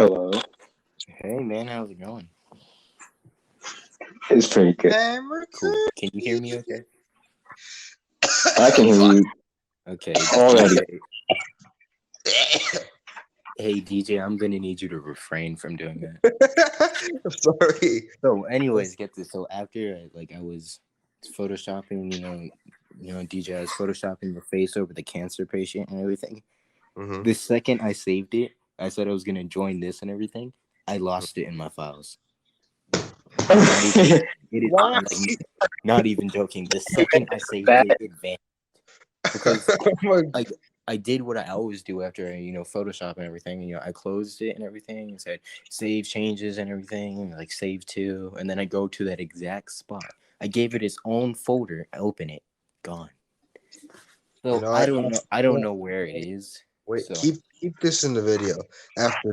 Hello. Hey man, how's it going? It's pretty good. Cool. Can you hear me okay? I can hear you Okay. already. Hey DJ, I'm gonna need you to refrain from doing that. I'm sorry. So, anyways, get this. So after I was photoshopping, DJ, I was photoshopping the face over the cancer patient and everything. Mm-hmm. The second I saved it, I said I was gonna join this and everything. I lost it in my files. It is Why? not even joking. The second I saved it, it vanished because I did what I always do after Photoshop and everything. I closed it and everything and said save changes and everything, like save to, and then I go to that exact spot. I gave it its own folder. I open it, gone. So I don't know where it is. Wait, so. keep this in the video. After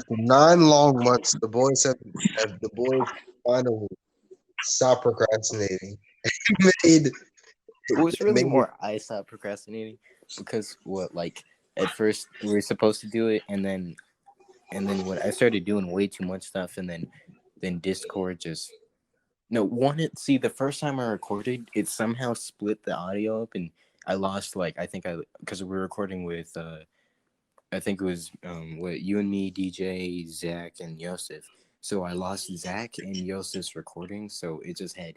9 long months, the boys finally stopped procrastinating. Made Well, it's really more I stopped procrastinating because at first we were supposed to do it, and then when I started doing way too much stuff, and then Discord just see, the first time I recorded, it somehow split the audio up, and I lost because we were recording with I think it was you and me, DJ, Zach, and Yosef. So I lost Zach and Yosef's recording, so it just had.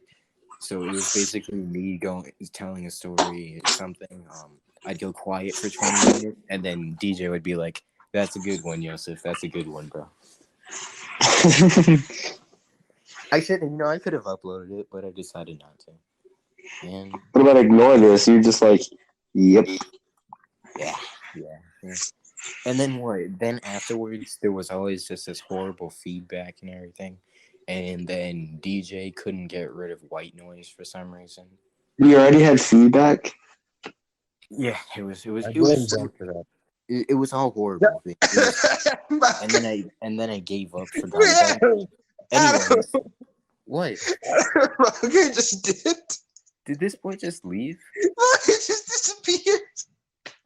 So it was basically me telling a story or something. I'd go quiet for 20 minutes, and then DJ would be like, "That's a good one, Yosef. That's a good one, bro." I could have uploaded it, but I decided not to. And what about ignore this? You're just like, yep. Yeah. And then what? Then afterwards, there was always just this horrible feedback and everything. And then DJ couldn't get rid of white noise for some reason. You already had feedback? Yeah, it was all horrible. And then I gave up, forgot about it. Anyways, what? Okay, just dipped. Did this boy just leave? He just disappeared.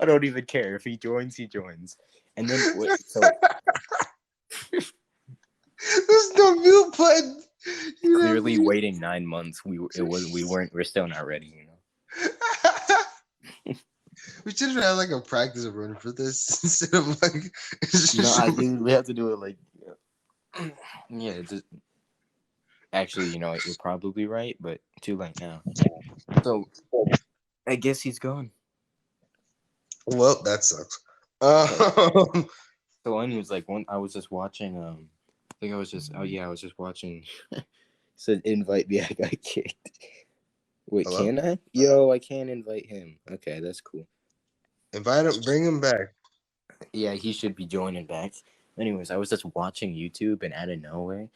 I don't even care. If he joins, he joins. And then what? So there's no mute button. Clearly, waiting 9 months, we're still not ready. We should have like a practice run for this instead of like. We have to do it like. Yeah, actually, you're probably right, but too late now. So, I guess he's gone. Well, that sucks. So, anyways, I was just watching. I think I was just. Oh yeah, I was just watching. Said invite me. I got kicked. Wait, hello? Can I? Yo, I can't invite him. Okay, that's cool. Invite him. Bring him back. Yeah, he should be joining back. Anyways, I was just watching YouTube, and out of nowhere,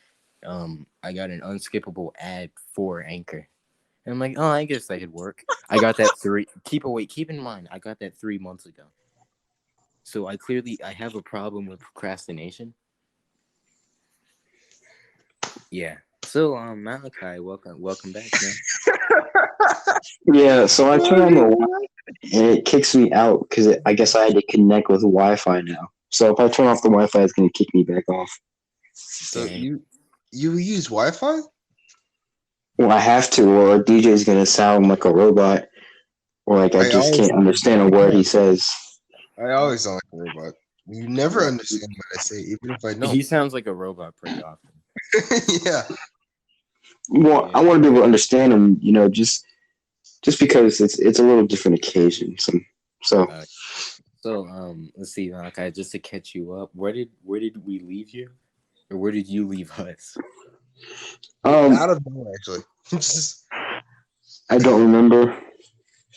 I got an unskippable ad for Anchor. And I'm like, oh, I guess that could work. I got that keep in mind, I got that 3 months ago. So I have a problem with procrastination. Yeah. So Malachi, welcome back, man. Yeah, so I turn on the Wi-Fi and it kicks me out because I guess I had to connect with Wi-Fi now. So if I turn off the Wi-Fi, it's going to kick me back off. So you use Wi-Fi? Well, I have to, or DJ's going to sound like a robot, or I just can't understand a word he says. I always sound like a robot. You never understand what I say, even if I know. He sounds like a robot pretty often. Yeah. Well, I want to be able to understand him, just because it's a little different occasion. So let's see, Malachi, just to catch you up, where did we leave you, or where did you leave us? I don't know, actually. I don't remember.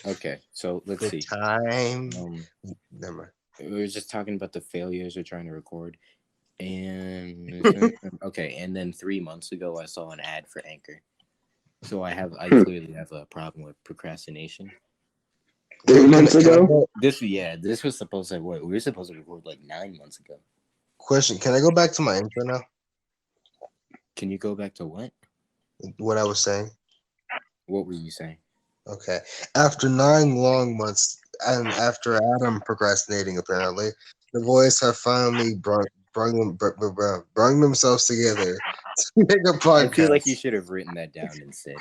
Okay, so let's see. Time. Never mind. We were just talking about the failures we're trying to record, and okay, and then 3 months ago I saw an ad for Anchor, so I clearly have a problem with procrastination. 3 months ago? This was supposed to we were supposed to record like 9 months ago. Question: can I go back to my intro now? Can you go back to what? What I was saying. What were you saying? Okay. After 9 long months, and after Adam procrastinating, apparently, the boys have finally brought bring themselves together to make a I feel like you podcast. should have written that down instead.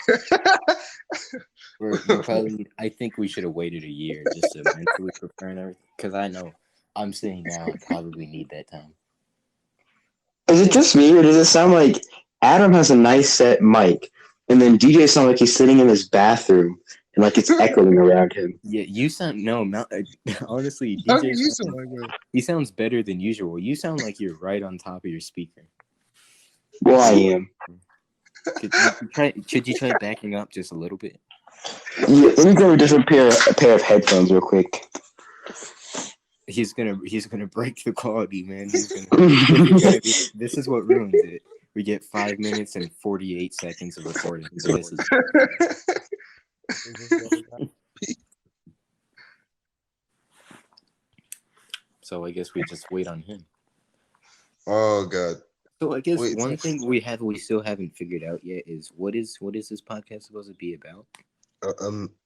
We probably. I think we should have waited a year just to mentally prepare and everything. Because I know I'm saying now I probably need that time. Is it just me, or does it sound like Adam has a nice set mic, and then DJ sounds like he's sitting in his bathroom and like it's echoing around him? Yeah, you sound honestly, How do DJ you sounds, sound like that? he sounds better than usual. You sound like you're right on top of your speaker. Well, I am. Should you try backing up just a little bit? Yeah, let me go just a pair of headphones real quick. He's gonna break the quality, man. This is what ruins it. We get 5 minutes and 48 seconds of recording. This is so I guess we just wait on him. Oh god. So I guess Wait, one thing we still haven't figured out yet is what is this podcast supposed to be about?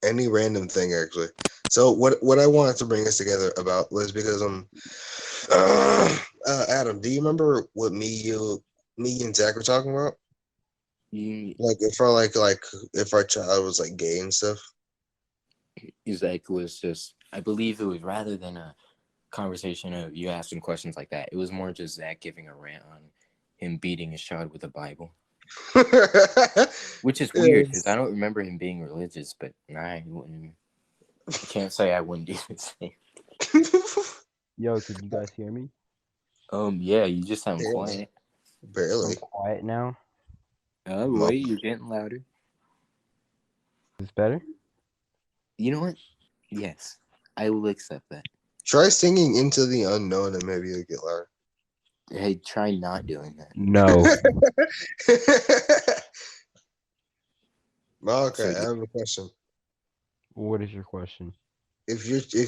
Any random thing actually. So what I wanted to bring us together about was because Adam, do you remember what me and Zach were talking about? Like if our child was like gay and stuff. Zach was just, I believe it was rather than a conversation of you asking questions like that. It was more just Zach giving a rant on him beating his child with a Bible. Which is weird because I don't remember him being religious, but I can't say I wouldn't do the same. Yo, can you guys hear me? Yeah, you just sound quiet. Barely. I'm quiet now. Oh, wait, you're getting louder. Is this better? You know what? Yes, I will accept that. Try singing Into the Unknown and maybe you'll get louder. Hey, try not doing that. No. Okay, I have a question. What is your question? If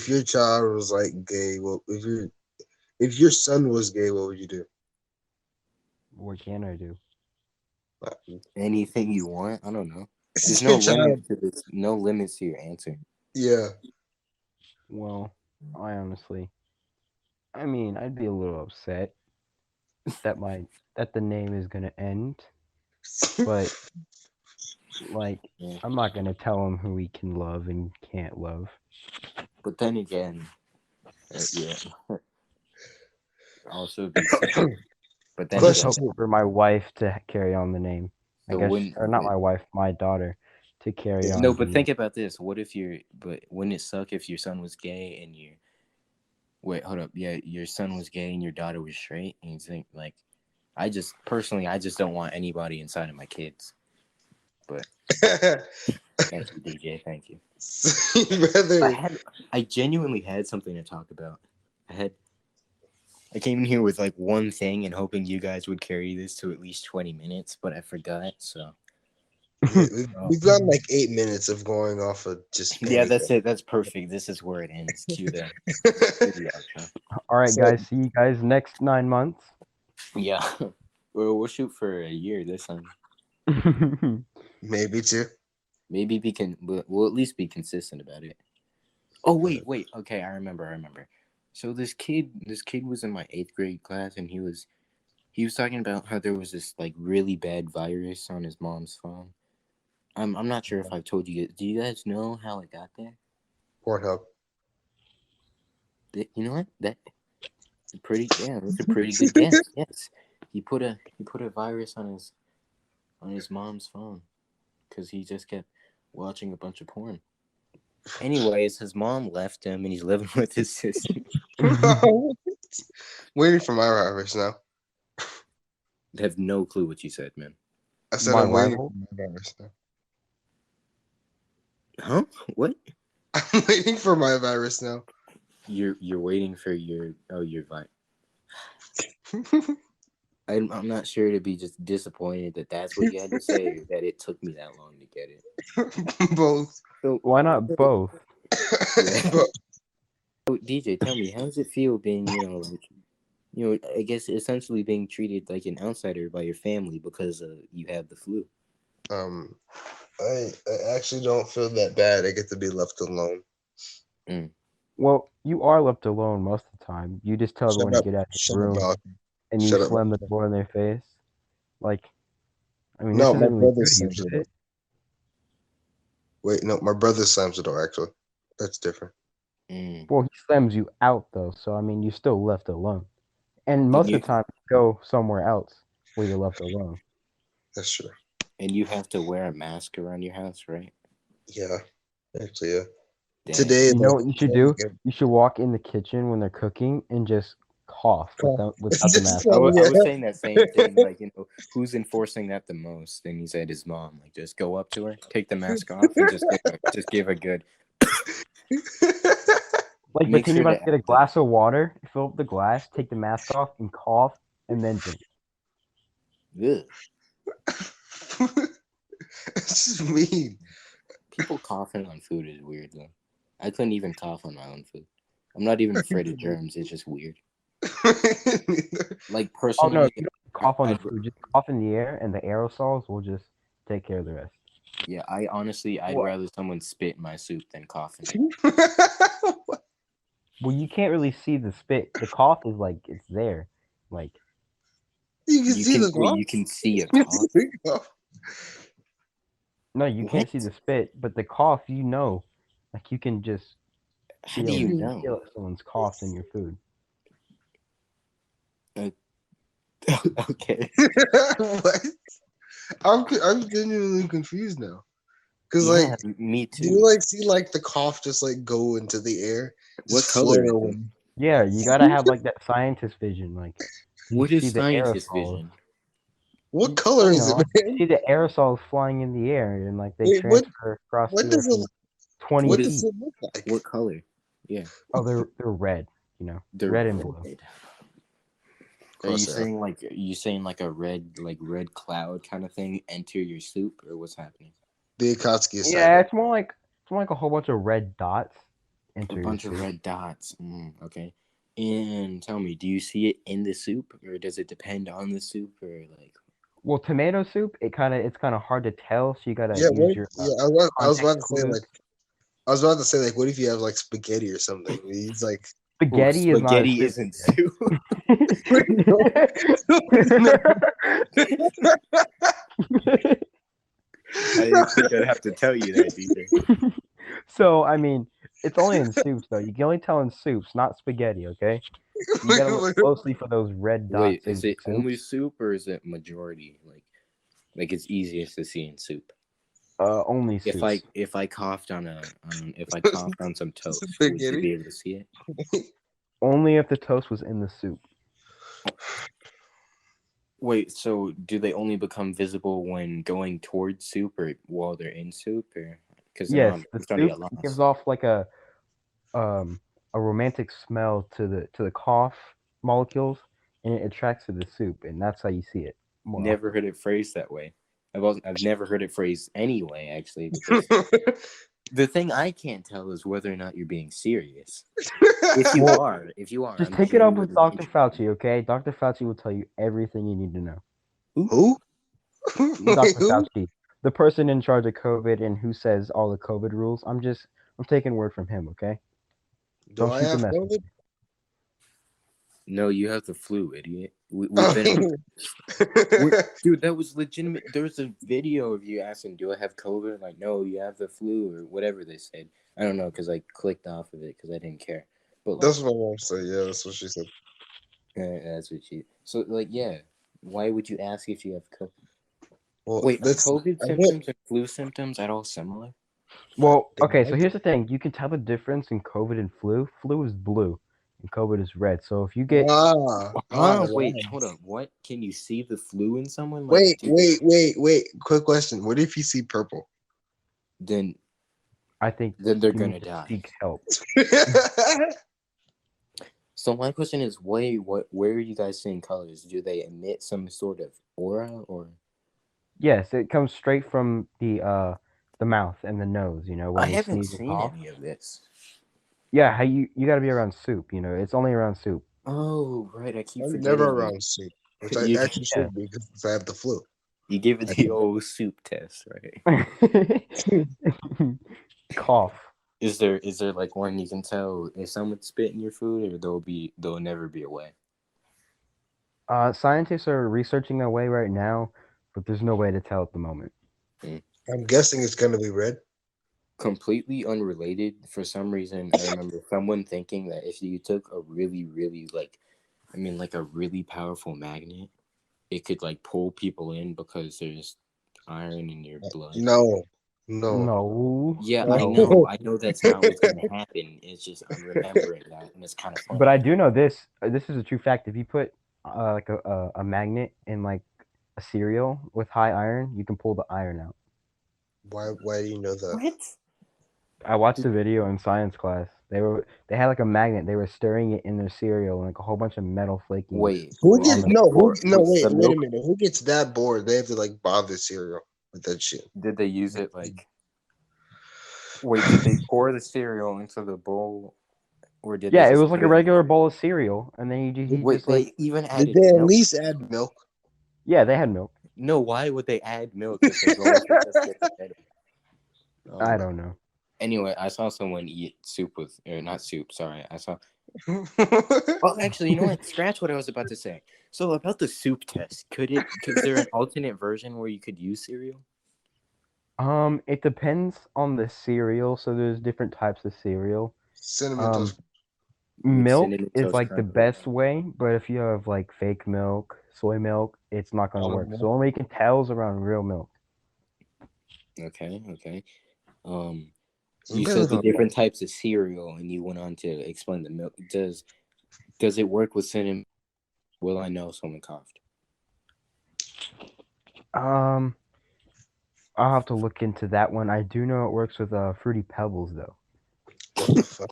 your child was like gay, if your son was gay, what would you do? What can I do? Anything you want. I don't know. There's Your no child- limit to this. No limits to your answer. Yeah. Well, I honestly, I'd be a little upset that the name is gonna end, but like, Yeah. I'm not gonna tell him who he can love and can't love. But then again, yeah. Also be sad. But then I just Question hope for my wife to carry on the name. I So guess, wouldn't- or not my wife, my daughter, to carry on. No, but think about this. What if wouldn't it suck if your son was gay and wait, hold up. Yeah, your son was gay and your daughter was straight. And you think, like, I just don't want anybody inside of my kids. But thank you, DJ. Thank you. I genuinely had something to talk about. I came in here with like one thing and hoping you guys would carry this to at least 20 minutes, but I forgot. So we've gone like 8 minutes of going off of just. Yeah, that's it. That's perfect. This is where it ends. Cue that. All right, So- guys. See you guys next 9 months. Yeah. Well, we'll shoot for a year this time. Maybe 2. Maybe we'll at least be consistent about it. Oh wait. Okay, I remember. So this kid was in my 8th grade class, and he was talking about how there was this like really bad virus on his mom's phone. I'm not sure if I've told you. Do you guys know how it got there? Pornhub. You know what? That's a pretty good guess. Yes, he put a virus on his mom's phone because he just kept watching a bunch of porn. Anyways, his mom left him and he's living with his sister. Waiting for my virus now. I have no clue what you said, man. I said My I'm waiting rival? for my virus now. Huh? What? I'm waiting for my virus now. You're waiting for your virus. I'm not sure to be just disappointed that that's what you had to say, or that it took me that long to get it. Both. So Why not both? Yeah. But So, DJ, tell me, how does it feel being, I guess essentially being treated like an outsider by your family because you have the flu? I actually don't feel that bad. I get to be left alone. Well, you are left alone most of the time. You just tell everyone to get out of your room. Up. and you Shut up. slam the door in their face. Like, I mean, No, this my isn't really brother good of you, slams is the door. it? Wait, no, my brother slams the door. Actually, that's different. Well, he slams you out though, so I mean, you're still left alone. And most you, of the time, you go somewhere else where you're left alone. That's true. and you have to wear a mask around your house, right? Yeah, actually, yeah. Dang. Today, You know like, what you should do? You should walk in the kitchen when they're cooking and just cough without the mask. I yeah. was saying that same thing. Like, who's enforcing that the most? And he said his mom. Like, just go up to her, take the mask off, and just give a good. Like, Make pretend sure you're about to to get a glass of water, fill up the glass, take the mask off, and cough, and then drink. Ugh. It's just mean. People coughing on food is weird though. I couldn't even cough on my own food. I'm not even afraid of germs. It's just weird. Like Oh personally, no, you don't cough on the I'd- food. Just cough in the air, and the aerosols will just take care of the rest. yeah, I'd What? rather someone spit in my soup than cough in it. Well, you can't really see the spit. The cough is like it's there, like You can see the you can see a cough. no, you What? can't see the spit, but the cough, you know, like you can just How do feel you it. know? Feel if someone's coughed in your food. Okay. What? I'm genuinely confused now. Cause Yeah, like, me do you too. like see like the cough just like go into the air? What Just color float is away. it? Yeah, you gotta have like that scientist vision, like you What is see the scientist aerosols. vision? What color You is it, know, you man? see the aerosols flying in the air, and like they Wait, transfer across what the air does from it 20 what What does is feet. it look like? what color? Yeah, Oh, they're red. You know, they're red and blue. red. Of course, yeah. Are you saying like a red cloud kind of thing enter your soup or what's happening? The Akatsuki is Yeah, cyber. it's more like a whole bunch of red dots A enter your bunch of soup. red dots. Okay. And tell me, do you see it in the soup or does it depend on the soup or like Well, tomato soup, it's kind of hard to tell, so you gotta Yeah, use your I was context about to say clues. like I was about to say like what if you have like spaghetti or something? He's like Spaghetti is not a spaghetti soup. isn't soup? I didn't think I'd have to tell you that, DJ. So, I mean, it's only in soups though. You can only tell in soups, not spaghetti. Okay, you gotta look closely for those red Wait, dots in is it only soups. soup or is it majority? Like it's easiest to see in soup. Only soups. If I coughed on if I coughed on some toast, would you spaghetti. be able to see it? Only if the toast was in the soup. Wait, so do they only become visible when going towards soup or while they're in soup, or because Yes, I'm the starting to soup get gives lost. off like a romantic smell to the cough molecules, and it attracts to the soup, and that's how you see it more Never often. heard it phrased that way. I've never heard it phrased anyway, actually, because the thing I can't tell is whether or not you're being serious. If you Well, are, just I'm take it up with genuinely Dr. interested. Fauci, okay? Dr. Fauci will tell you everything you need to know. Who? Wait, Dr. who? Fauci, the person in charge of COVID and who says all the COVID rules. I'm taking word from him, okay? Do Don't I shoot the have messenger. COVID? No, you have the flu, idiot. We've been dude, that was legitimate. There was a video of you asking, "Do I have COVID?" Like, no, you have the flu or whatever they said. I don't know because I clicked off of it because I didn't care. But like, That's what my mom said. Yeah, that's what she said. that's what she. So like, yeah. Why would you ask if you have COVID? Well, Wait, are that's COVID I get. symptoms and flu symptoms at all similar? Well, I okay, so get here's the thing. You can tell the difference in COVID and flu. Flu is blue and COVID is red. So if you get Wait, wow. hold on. What? Can you see the flu in someone? Like, Wait. Quick question. What if you see purple? then I think they're you need gonna to die. seek help. So my question is, where are you guys seeing colors? Do they emit some sort of aura or? Yes, it comes straight from the mouth and the nose, you know, I when you haven't sneeze and seen cough. any of this. Yeah, how you got to be around soup, you know. It's only around soup. Oh, right. I keep I'm never forgetting. around soup, which I You actually Yeah. should be because I have the flu. you give it I the think. old soup test, right? Cough. Is there like one you can tell if someone spit in your food, or they'll never be away? Scientists are researching their way right now, but there's no way to tell at the moment. I'm guessing it's gonna be red. Completely unrelated. For some reason, I remember someone thinking that if you took a really, really like a really powerful magnet, it could like pull people in because there's iron in your blood. No. Yeah, I No. know that's not what's gonna happen. It's just I'm remembering that, and it's kind of But funny. I do know this. This is a true fact. If you put like a magnet in like a cereal with high iron, you can pull the iron out. Why do you know that? What? I watched a video in science class. They had like a magnet. They were stirring it in their cereal, and like a whole bunch of metal flaking Wait, Who wait, gets on the. no? Who for no? the Wait a milk? minute. Who gets that bored? They have to like bother cereal with that shit. Did they use it like? Wait, did they pour the cereal into the bowl, or did they Yeah, it just was like put a it in? regular bowl of cereal, and then he Wait, just like they even Did added they at milk. least add milk? yeah, they had milk. No, why would they add milk if they're going to just get the better? I don't know. Anyway, I saw someone eat soup with, or not soup. Sorry, I saw. know. Oh, actually, you know what? Scratch what I was about to say. So about the soup test, is there an alternate version where you could use cereal? It depends on the cereal. So there's different types of cereal. Cinnamon Um, toast. With milk cinnamon is toast like the crunch. best way, but if you have like fake milk, soy milk, it's not gonna work. So the only way you can tell is around real milk. Okay. Um, I'm you better said the than different types of cereal, and you went on to explain the milk. Does it work with cinnamon? Will I know someone coughed? Um, I'll have to look into that one. I do know it works with Fruity Pebbles though. what the fuck.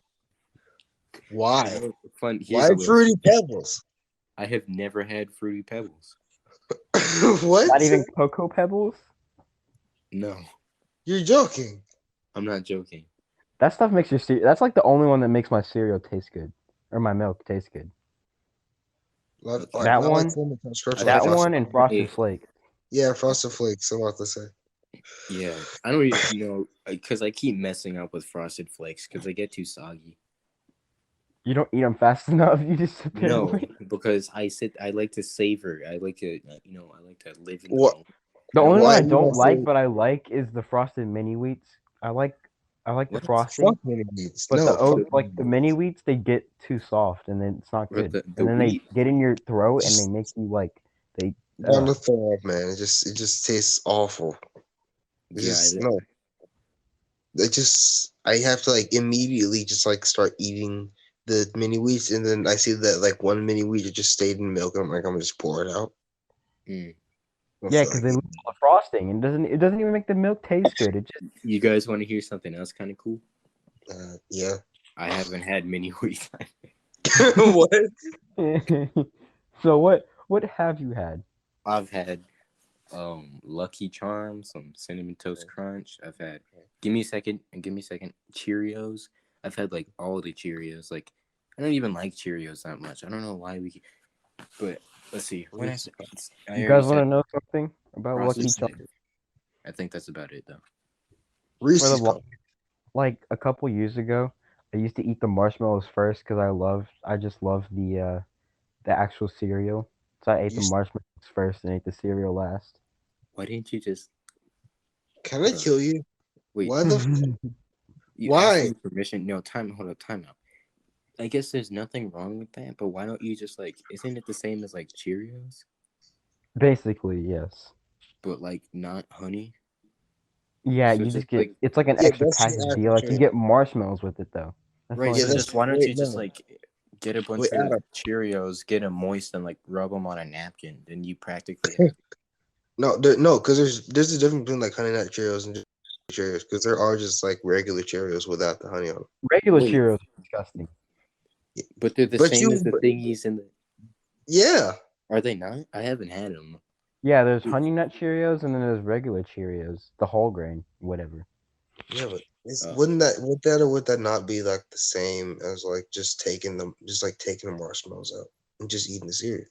Why? You know, fun. Why Here's a little. fruity pebbles? I have never had fruity pebbles. What? Not even Cocoa Pebbles. No, You're joking. I'm not joking. That stuff makes your cereal. That's like the only one that makes my cereal taste good, or my milk taste good. Okay. That Not like one, cinnamon toast crunch, I like that think frosted. one, and I, Frosted hey, Flakes. Yeah, frosted flakes. I'm about to say. yeah, I don't even know because I keep messing up with Frosted Flakes because they get too soggy. You don't eat them fast enough. You just sit there and No, wait. because I like to savor. I like to, I like to live in the What? moment. The I don't only one Why I do you don't not like, say but I like, is the frosted mini wheats. I like the what? fuck frosting, mini wheats? but No, fuck like mini the wheats. mini wheats, they get too soft, and then it's not Or good. the And then they wheat? get in your throat, and they Just make you like they. down the throw up, man. It just tastes awful. It's Yeah, just no. I have to like immediately just like start eating the mini wheats, and then I see that like one mini wheat it just stayed in milk, and I'm like, I'm gonna just pour it out. mm. I don't Yeah, feel because like they lose eating. all the frosting, and it doesn't even make the milk taste good. It You guys want to hear something else kind of cool? Yeah. I haven't had mini wheat. What? just. So what have you had? I've had Lucky Charms, some cinnamon toast crunch. I've had give me a second and give me a second Cheerios. I've had like all the Cheerios. Like I don't even like Cheerios that much. I don't know why but let's see. When I You already guys want said to know something about Lucky Frosted Charms? Flakes. I think that's about it though. For the Reese's Cup. like a couple years ago, I used to eat the marshmallows first because I just love the actual cereal. So I ate the You, marshmallows first and ate the cereal last. Why didn't you just can I kill you? wait? Why the? You asked Why? me permission. No, hold up, time out. I guess there's nothing wrong with that, but why don't you just like? Isn't it the same as like Cheerios, Basically, yes. but like not honey? Yeah, So you just just get like it's like an Yeah, extra that's the package deal. actual Like you cherry. get marshmallows with it though. That's the right. only Yeah, So thing. just that's why don't wait you just no like get a bunch wait of Adam. Cheerios, get them moist, and like rub them on a napkin? Then you practically have. No, because there's a difference between like honey nut Cheerios and just Cheerios because there are just like regular Cheerios without the honey on them. Regular Wait, Cheerios are disgusting. but they're the But same as the thingies in the. yeah, Are they not? I haven't had them. Yeah, there's honey nut Cheerios and then there's regular Cheerios, the whole grain, whatever. yeah, but Oh, would that not be like the same as like just taking the marshmallows out and just eating the cereal?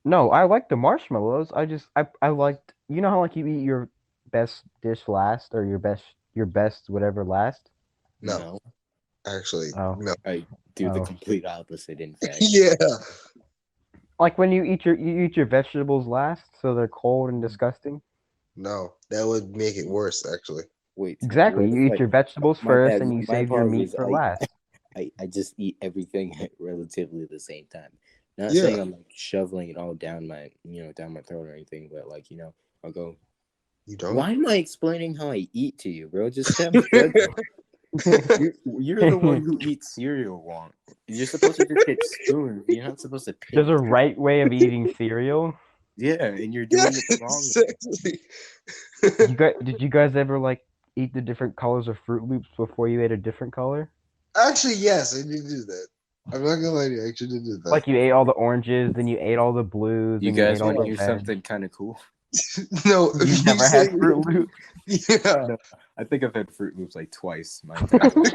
No, I like the marshmallows. I liked, you know how like you eat your best dish last, or your best whatever last. No, no, actually, Oh, no. I do the oh. complete opposite. In fact, Yeah, Like when you eat your vegetables last, so they're cold and disgusting. No, that would make it worse, actually. Wait, Exactly. what You if eat your vegetables my first, bad? and you My save your meat apologies. for last. I just eat everything relatively at the same time. Not Yeah. saying I'm like shoveling it all down my down my throat or anything, but like I'll go. You don't? Why am I explaining how I eat to you, bro? Just stop judging. You're the one who eats cereal wrong. You're supposed to just get spoons. You're not supposed to pick. There's a right way of eating cereal. Yeah, and you're Yeah, doing it the wrong way. exactly. Did you guys ever like eat the different colors of Fruit Loops before you ate a different color? Actually, yes, I did do that. I'm not gonna lie to you, I actually did do that. Like you ate all the oranges, then you ate all the blues, You and you guys ate all want to the hear reds. something kind of cool? No, You if you never say had Fruit Loops? yeah. No, I think I've had Fruit Loops like twice my entire life.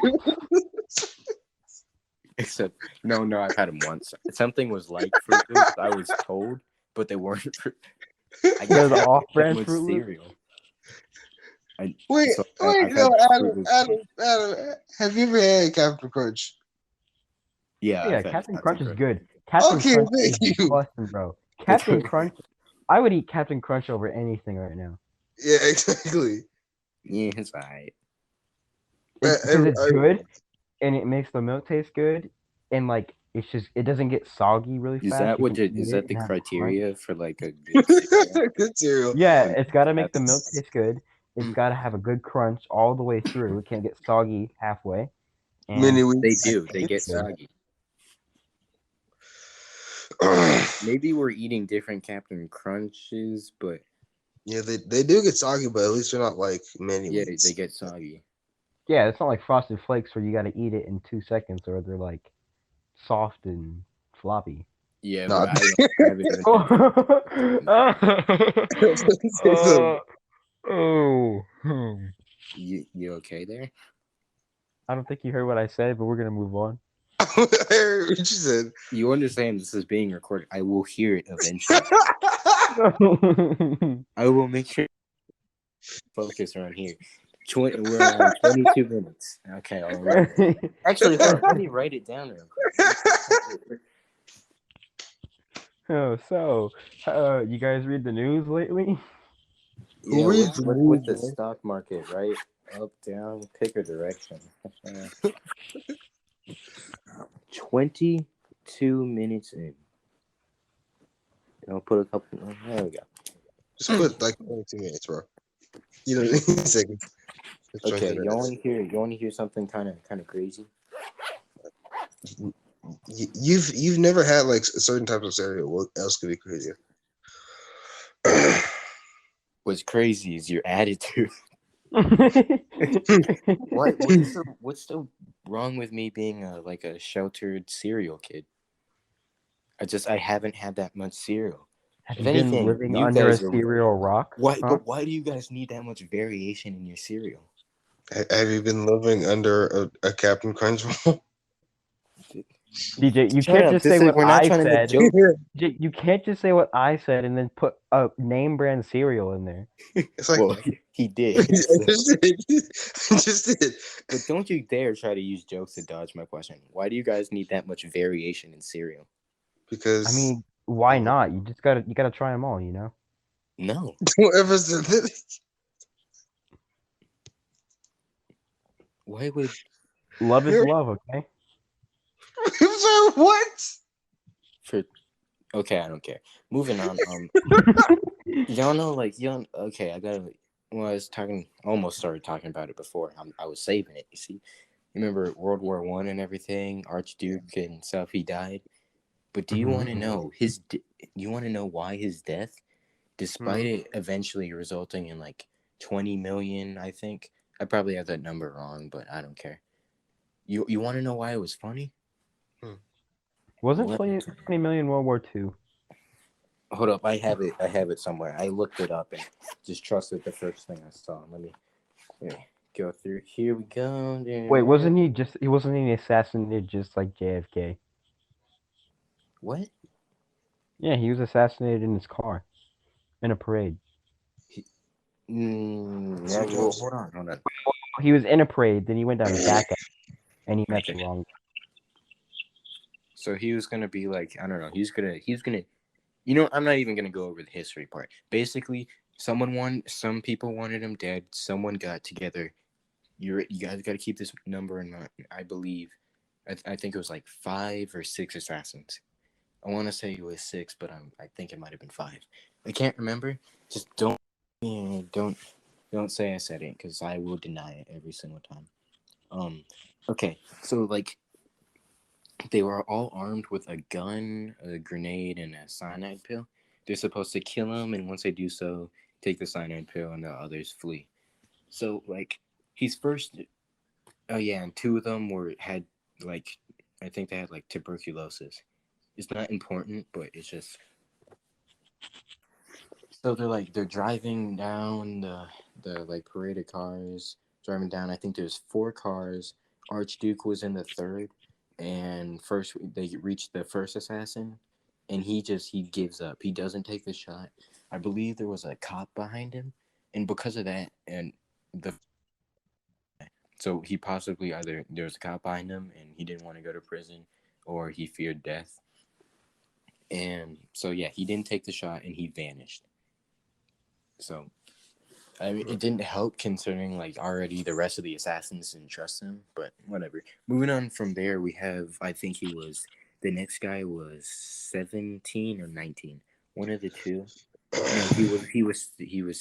Except, no, I've had them once. Something was like Fruit Loops, I was told, but they weren't. I They're just the had that off-brand much Fruit Loops. cereal. I've No, had Fruit Loops. Adam, have you ever had Captain Crunch? Yeah, Yeah, I've had Captain Captain Crunch is Crunch. good. Captain Okay, Crunch thank is you. busting, bro. It's Captain Crunch, I would eat Captain Crunch over anything right now. Yeah, exactly. Yeah, it's alright. Because it's good and it makes the milk taste good, and like it doesn't get soggy really Is fast. that You what can eat is it that the and have crunch. criteria for like a good cereal? Good cereal. Yeah, The it's got to milk make the milk has- taste good. It's got to have a good crunch all the way through. It can't get soggy halfway. Mini And They wheats. do. They get it's good. soggy. Maybe we're eating different Captain Crunches, but Yeah, they do get soggy, but at least they're not like mini yeah, wheats. they get soggy. Yeah, it's not like Frosted Flakes where you got to eat it in 2 seconds or they're like soft and floppy. Yeah, Nah, but I haven't even had Oh. You okay there? I don't think you heard what I said, but we're gonna move on. I heard what you said. You understand this is being recorded. I will hear it eventually. I will make sure focus around here. We're on 22 minutes. Okay, all right. Actually, hold on. Let me write it down real quick. So, you guys read the news lately? Yeah, Who reads with news, the bro? stock market, right? Up, down, pick a direction. 22 minutes in. I'll put a couple. There we go. Just put like 22 minutes, bro. You don't need seconds. It's 20 Okay, you minutes. want to hear something kind of crazy? You've never had like a certain type of cereal. What else could be crazier? What's crazy is your attitude. What's so wrong with me being a sheltered cereal kid? I haven't had that much cereal. Have If you been anything, living you under a guys are. cereal rock? Why? Huh? But why do you guys need that much variation in your cereal? Have you been living under a Captain Crunch roll? DJ, you Shut can't up. just say what We're not I trying to make said. jokes. DJ, you can't just say what I said and then put a name brand cereal in there. It's like Well, he did. I just did. I just did. But don't you dare try to use jokes to dodge my question. Why do you guys need that much variation in cereal? Because I mean, why not? You gotta try them all, you know. No. whoever said that. Why would Love is love, okay? I'm sorry, what? for? Okay, I don't care. Moving on. Y'all know, okay, I gotta. Well, I was almost started talking about it before. I was saving it. You see, you remember World War I and everything, Archduke and stuff. He died. But do you want to know you want to know why his death, despite it eventually resulting in like 20 million? I think I probably have that number wrong, but I don't care. You want to know why it was funny? Wasn't What? 20 million World War II? Hold up, I have it somewhere. I looked it up and just trusted the first thing I saw. Let me go through. Here we go. Wait, he wasn't he assassinated just like JFK? What? Yeah, he was assassinated in his car in a parade. Well, hold on. He was in a parade, then he went down back at and he met the wrong. So he was gonna be like, I don't know. He's gonna You know, I'm not even gonna go over the history part. Basically, some people wanted him dead. Someone got together. You guys got to keep this number in mind. I believe, I think it was like 5 or 6 assassins. I want to say it was 6, but I think it might have been 5. I can't remember. Just don't say I said it because I will deny it every single time. Um, okay, so like they were all armed with a gun, a grenade, and a cyanide pill. They're supposed to kill him, and once they do so, take the cyanide pill, and the others flee. So like he's first. Oh yeah, and 2 of them had like I think they had like tuberculosis. It's not important, but it's just so they're driving down the like parade of cars, driving down. I think there's 4 cars. Archduke was in the third, and first they reached the first assassin, and he gives up. He doesn't take the shot. I believe there was a cop behind him, and because of that, and the so he possibly either there was a cop behind him and he didn't want to go to prison, or he feared death. And so yeah, he didn't take the shot and he vanished. So I mean, it didn't help considering like already the rest of the assassins didn't trust him, but whatever. Moving on from there, we have I think the next guy was 17 or 19, one of the two. No, he was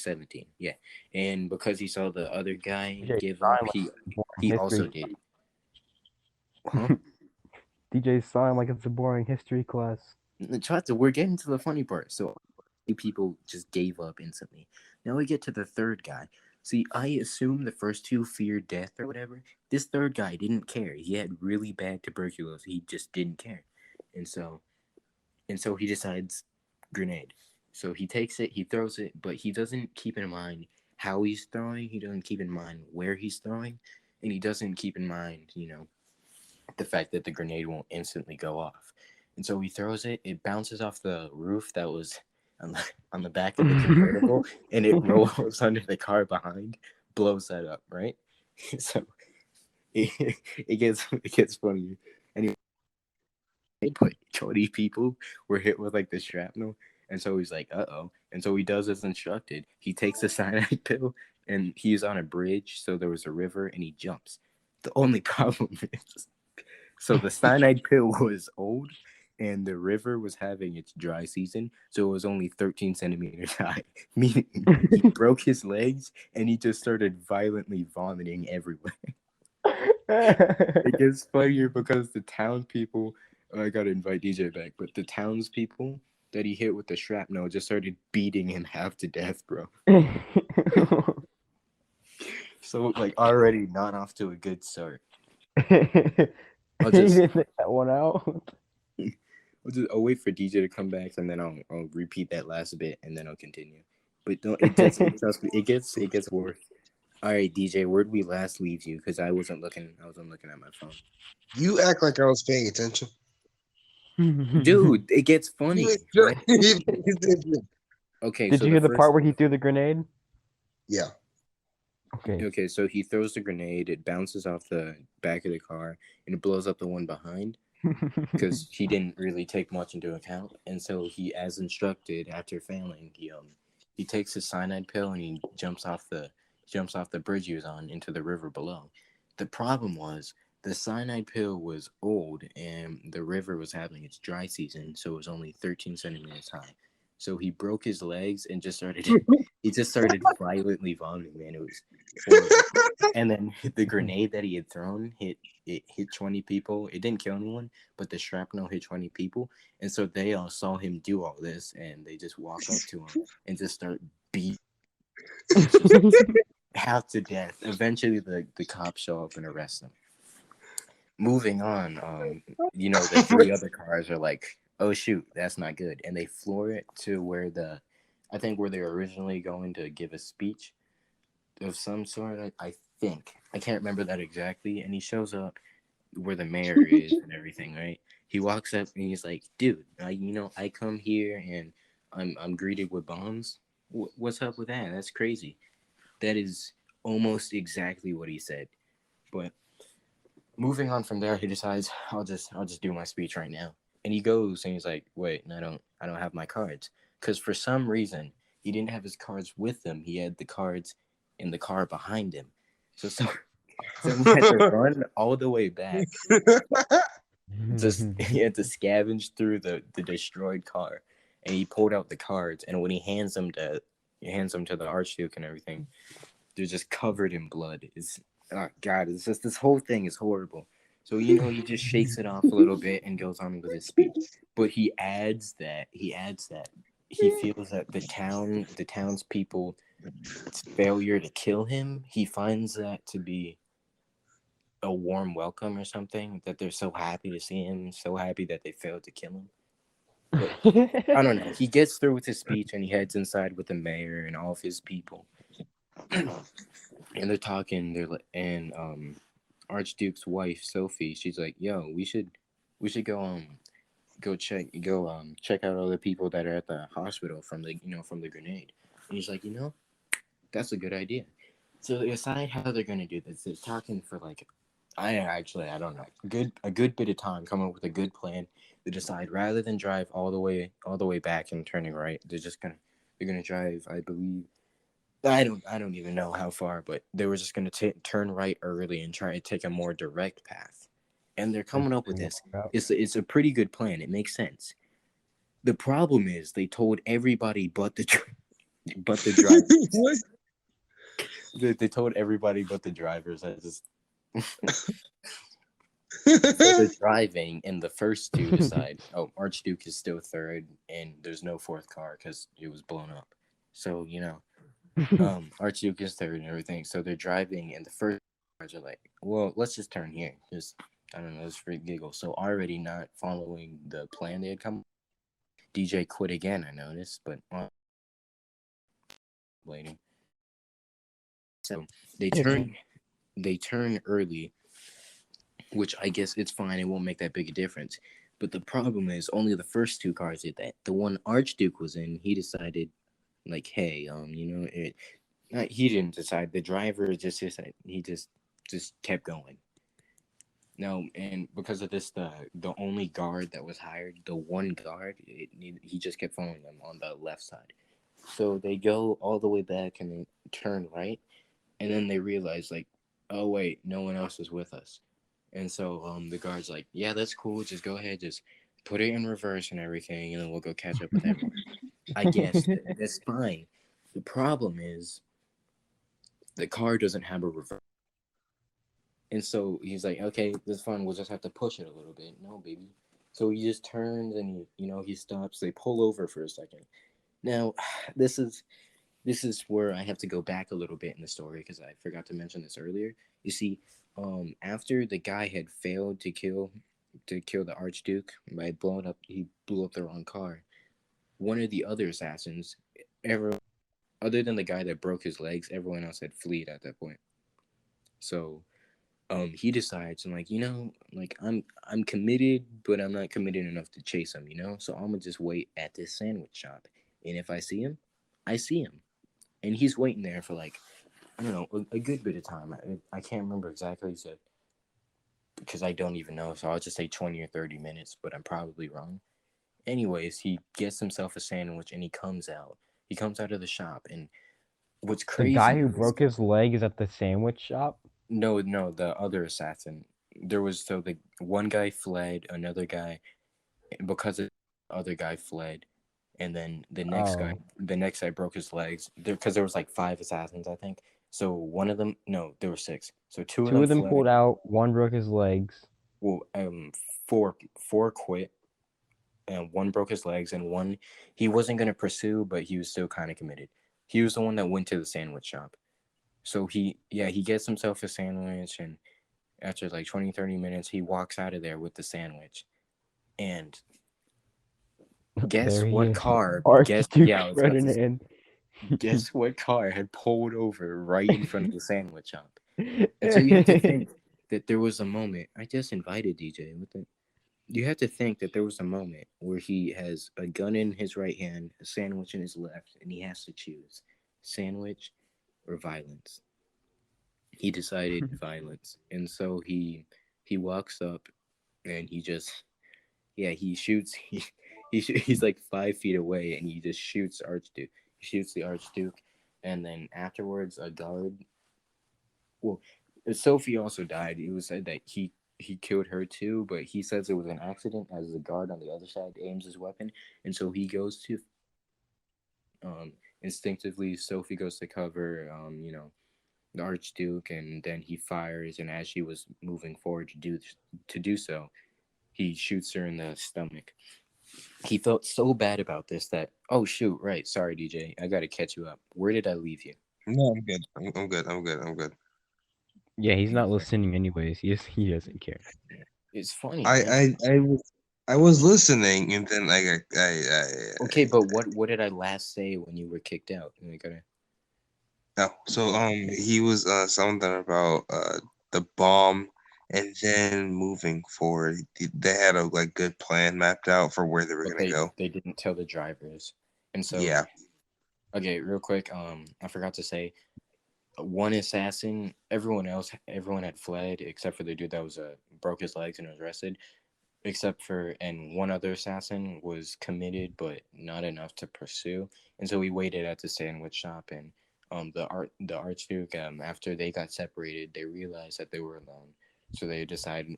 17. Yeah, and because he saw the other guy DJ give up, sign like boring he also history. did. Huh? DJ sign like it's a boring history class. We're getting to the funny part. So people just gave up instantly. Now we get to the third guy. See, I assume the first 2 feared death or whatever. This third guy didn't care. He had really bad tuberculosis. He just didn't care, and so he decides grenade. So he takes it, he throws it, but he doesn't keep in mind how he's throwing. He doesn't keep in mind where he's throwing, and he doesn't keep in mind, the fact that the grenade won't instantly go off. And so he throws it, it bounces off the roof that was on the back of the convertible, and it rolls under the car behind, blows that up, right? So it gets funnier. Anyway, but 20 people were hit with like the shrapnel, and so he's like, "Uh-oh." And so he does as instructed. He takes a cyanide pill, and he's on a bridge, so there was a river, and he jumps. The only problem is so the cyanide pill was old, and the river was having its dry season, so it was only 13 centimeters high. Meaning he broke his legs, and he just started violently vomiting everywhere. It gets funnier because the town people, I gotta invite DJ back, but the townspeople that he hit with the shrapnel just started beating him half to death, bro. So like already not off to a good start. I'll You just didn't take that one out. I'll wait for DJ to come back, and then I'll repeat that last bit, and then I'll continue. But don't it doesn't trust me. It gets worse. All right, DJ, where'd we last leave you? Because I wasn't looking at my phone. You act like I was paying attention. Dude, it gets funny, right? Okay, Did so you the hear the first part where he threw the grenade? Yeah. Okay. Okay, so he throws the grenade, it bounces off the back of the car, and it blows up the one behind because he didn't really take much into account. And so he, as instructed, after failing, he takes his cyanide pill and he jumps off the bridge he was on into the river below. The problem was the cyanide pill was old and the river was having its dry season, so it was only 13 centimeters high. So he broke his legs and he just started violently vomiting, man. It was horrible. And then the grenade that he had thrown hit 20 people. It didn't kill anyone, but the shrapnel hit 20 people. And so they all saw him do all this, and they just walk up to him and just start beating half to death. Eventually, the cops show up and arrest him. Moving on, the 3 other cars are like, oh shoot, that's not good, and they floor it to I think where they're originally going to give a speech of some sort. I think I can't remember that exactly. And he shows up where the mayor is and everything, right? He walks up and he's like, "Dude, I come here and I'm greeted with bombs. What's up with that? That's crazy." That is almost exactly what he said. But moving on from there, he decides I'll just do my speech right now. And he goes and he's like, wait, I don't have my cards. Because for some reason, he didn't have his cards with him. He had the cards in the car behind him. So he had to run all the way back. Just he had to scavenge through the destroyed car. And he pulled out the cards. And when he hands them to the Archduke and everything, they're just covered in blood. It's oh god, it's just this whole thing is horrible. So he just shakes it off a little bit and goes on with his speech. But he adds that he feels that the townspeople's failure to kill him, he finds that to be a warm welcome or something. That they're so happy to see him, so happy that they failed to kill him. But I don't know. He gets through with his speech and he heads inside with the mayor and all of his people. And they're talking. And Archduke's wife Sophie, she's like, "Yo, we should go check out all the people that are at the hospital from the grenade." And he's like, that's a good idea. So they decide how they're gonna do this. They're talking for like, I don't know, a good bit of time, coming up with a good plan. They decide rather than drive all the way back and turning right, they're gonna drive. I believe I don't even know how far, but they were just gonna turn right early and try to take a more direct path. And they're coming up with this. It's a pretty good plan. It makes sense. The problem is they told everybody but the drivers. They told everybody but the drivers. So they're driving, and the first two decide, oh, Archduke is still third, and there's no fourth car because it was blown up. So Archduke is third and everything. So they're driving, and the first cars are like, well, let's just turn here. Just I don't know, just for giggle. So already not following the plan they had come. DJ quit again, I noticed, but waiting. So they turn early, which I guess it's fine. It won't make that big a difference. But the problem is only the first two cars did that. The one Archduke was in, he decided, like, hey, he didn't decide. The driver just decided. He just kept going. No, and because of this, the only guard that was hired, the one guard, he just kept following them on the left side. So they go all the way back and they turn right, and then they realize like, oh wait, no one else is with us. And so the guard's like, yeah, that's cool. Just go ahead, just put it in reverse and everything, and then we'll go catch up with everyone. I guess that's fine. The problem is the car doesn't have a reverse. And so he's like, okay, that's fine. We'll just have to push it a little bit. No, baby. So he just turns and he stops. They pull over for a second. Now, this is where I have to go back a little bit in the story because I forgot to mention this earlier. You see, after the guy had failed to kill the Archduke by he blew up the wrong car. One of the other assassins, ever other than the guy that broke his legs, everyone else had fled at that point. So he decides, I'm like, like I'm committed, but I'm not committed enough to chase him, so I'm gonna just wait at this sandwich shop, and if I see him, I see him. And he's waiting there for like, I don't know, a good bit of time. I can't remember exactly, so because I don't even know, so I'll just say 20 or 30 minutes, but I'm probably wrong. Anyways, he gets himself a sandwich and he comes out of the shop. And what's The guy crazy who is, broke his leg is at the sandwich shop. no, the other assassin. The one guy fled, another guy, because the other guy fled, and then Oh, the next guy broke his legs because there was like five assassins, I think. So one of them, no, there were six. So two of two them of them fled. pulled out. One broke his legs. Well, four quit, and one broke his legs, and one he wasn't gonna pursue, but he was still kind of committed. He was the one that went to the sandwich shop. So he gets himself a sandwich, and after like 20, 30 minutes, he walks out of there with the sandwich. And guess There he what is, car? Archduke Yeah, I was about to say, Ferdinand. guess what car had pulled over right in front of the sandwich shop? And so you have to think that there was a moment. I just invited DJ. You have to think that there was a moment where he has a gun in his right hand, a sandwich in his left, and he has to choose sandwich or violence. He decided violence, and so he walks up and Yeah, he shoots. He's like 5 feet away, and he just shoots Archduke. He shoots the Archduke, and then afterwards, a guard. Well, Sophie also died. It was said that he killed her too, but he says it was an accident as the guard on the other side aims his weapon, and so he goes to instinctively. Sophie goes to cover, the Archduke, and then he fires. And as she was moving forward to do so, he shoots her in the stomach. He felt so bad about this that, oh shoot, right, sorry DJ, I gotta catch you up. Where did I leave you? No, I'm good. I'm good. I'm good. I'm good. Yeah, he's not listening anyways. He doesn't care. It's funny, I man. I I was I was listening, and then Okay, but what did I last say when you were kicked out? I gotta. no. So he was something about the bomb, and then moving forward, they had a like good plan mapped out for where they were But gonna they go. they didn't tell the drivers, and so Yeah. okay, real quick, I forgot to say, one assassin. Everyone had fled except for the dude that was broke his legs and was arrested. Except for, and one other assassin was committed but not enough to pursue, and so we waited at the sandwich shop. And the Archduke, after they got separated, they realized that they were alone, so they decided,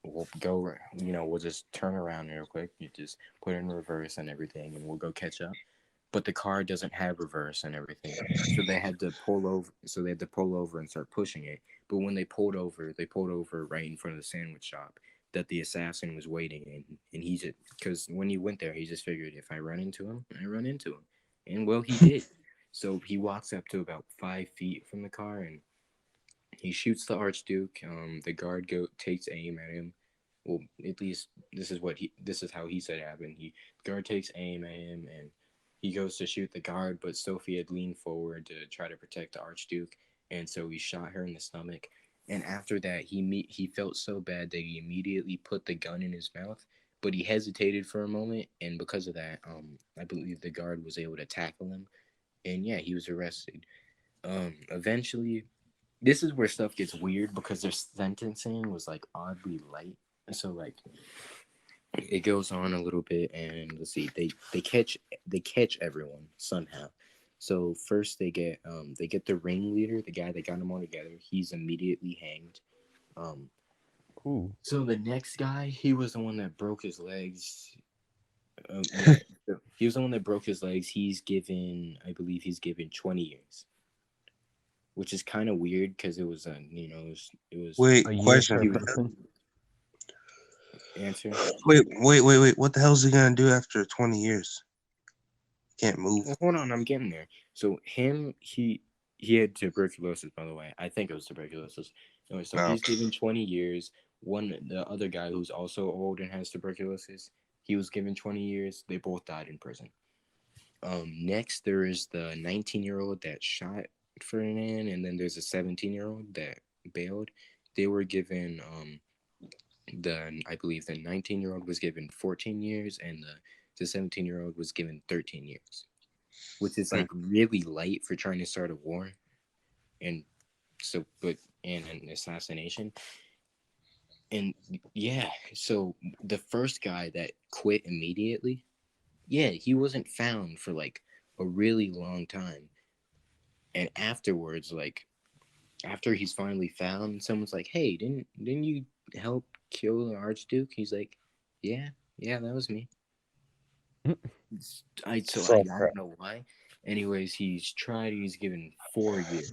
we'll go, we'll just turn around real quick, you just put in reverse and everything, and we'll go catch up. But the car doesn't have reverse and everything, so they had to pull over and start pushing it. But when they pulled over right in front of the sandwich shop that the assassin was waiting in. And he just, because when he went there, he just figured, if I run into him, I run into him. And well, he did. So he walks up to about 5 feet from the car, and he shoots the Archduke. The guard takes aim at him. Well, at least this is how he said it happened. The guard takes aim at him, and he goes to shoot the guard, but Sophie had leaned forward to try to protect the Archduke, and so he shot her in the stomach. And after that, he felt so bad that he immediately put the gun in his mouth, but he hesitated for a moment, and because of that, I believe the guard was able to tackle him, and yeah, he was arrested. Eventually, this is where stuff gets weird because their sentencing was like oddly light. So like it goes on a little bit, and let's see, they catch everyone somehow. So first they get the ringleader, the guy that got them all together. He's immediately hanged. Um, Ooh. so the next guy, he was the one that broke his legs. Yeah, so he was the one that broke his legs. I believe he's given 20 years, which is kind of weird because it was it was Wait. A year per Question. he was person. answer. Wait. What the hell is he gonna do after 20 years? Can't move. Well, hold on, I'm getting there. So he had tuberculosis, by the way. I think it was tuberculosis. Anyway, so No. he's given 20 years. The other guy who's also old and has tuberculosis, he was given 20 years. They both died in prison. Next there is the 19-year-old that shot Ferdinand, and then there's a 17-year-old that bailed. They were given the I believe the 19-year-old was given 14 years, and the 17-year-old was given 13 years, which is Mm. like really light for trying to start a war. And so, but and an assassination. And yeah, so the first guy that quit immediately, yeah, he wasn't found for like a really long time. And afterwards, like after he's finally found, someone's like, "Hey, didn't you help kill the Archduke?" He's like, "Yeah, yeah, that was me." I So crap. don't know why. Anyways, he's tried. He's given 4 years.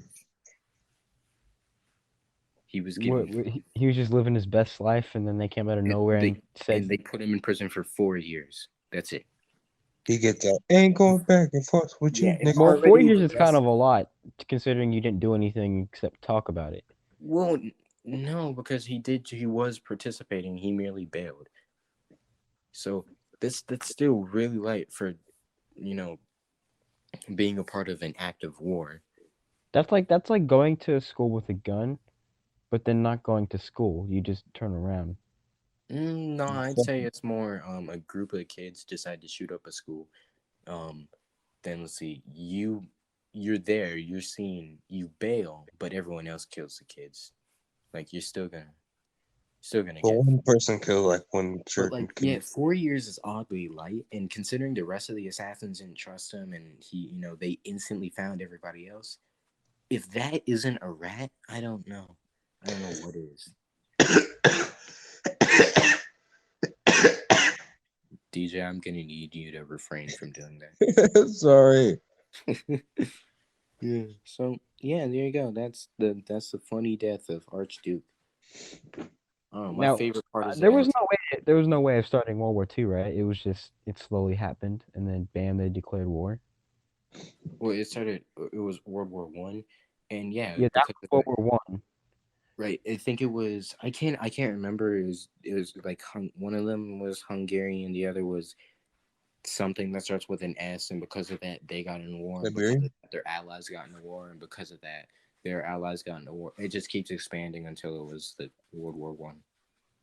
He was given He was just living his best life, and then they came out of and nowhere they and said, they put him in prison for 4 years. That's it. He gets out. Ain't going back and forth with Yeah, you, and nigga. "Well, four already years the is kind rest. of a lot, considering you didn't do anything except talk about it." Well, no, because he did. He was participating. He merely bailed. So that's still really light for you know being a part of an act of war. That's like going to school with a gun, but then not going to school. You just turn around. No, I'd say it's more a group of kids decide to shoot up a school. Um, then let's see, you're there, you're seeing, you bail, but everyone else kills the kids. Like you're still gonna. Still gonna For get. one person kill like one But certain like, kid. yeah, 4 years is oddly light, and considering the rest of the assassins didn't trust him, and they instantly found everybody else. If that isn't a rat, I don't know. I don't know what is. DJ, I'm gonna need you to refrain from doing Sorry. that. Yeah. So yeah, there you go. That's the funny death of Archduke. Oh, my Now, favorite part is the there was end. no way. There was no way of starting World War II, right? It was just it slowly happened, and then bam, they declared war. Well, it started. It was World War I, and yeah, Yeah, that because of was the, World War One. right. I think it was. I can't remember. It was like one of them was Hungarian, the other was something that starts with an S, and because of that, they got in war, and because of Siberia? that, their allies got in a war, and because of that, their allies got in a war. It just keeps expanding until it was the World War I.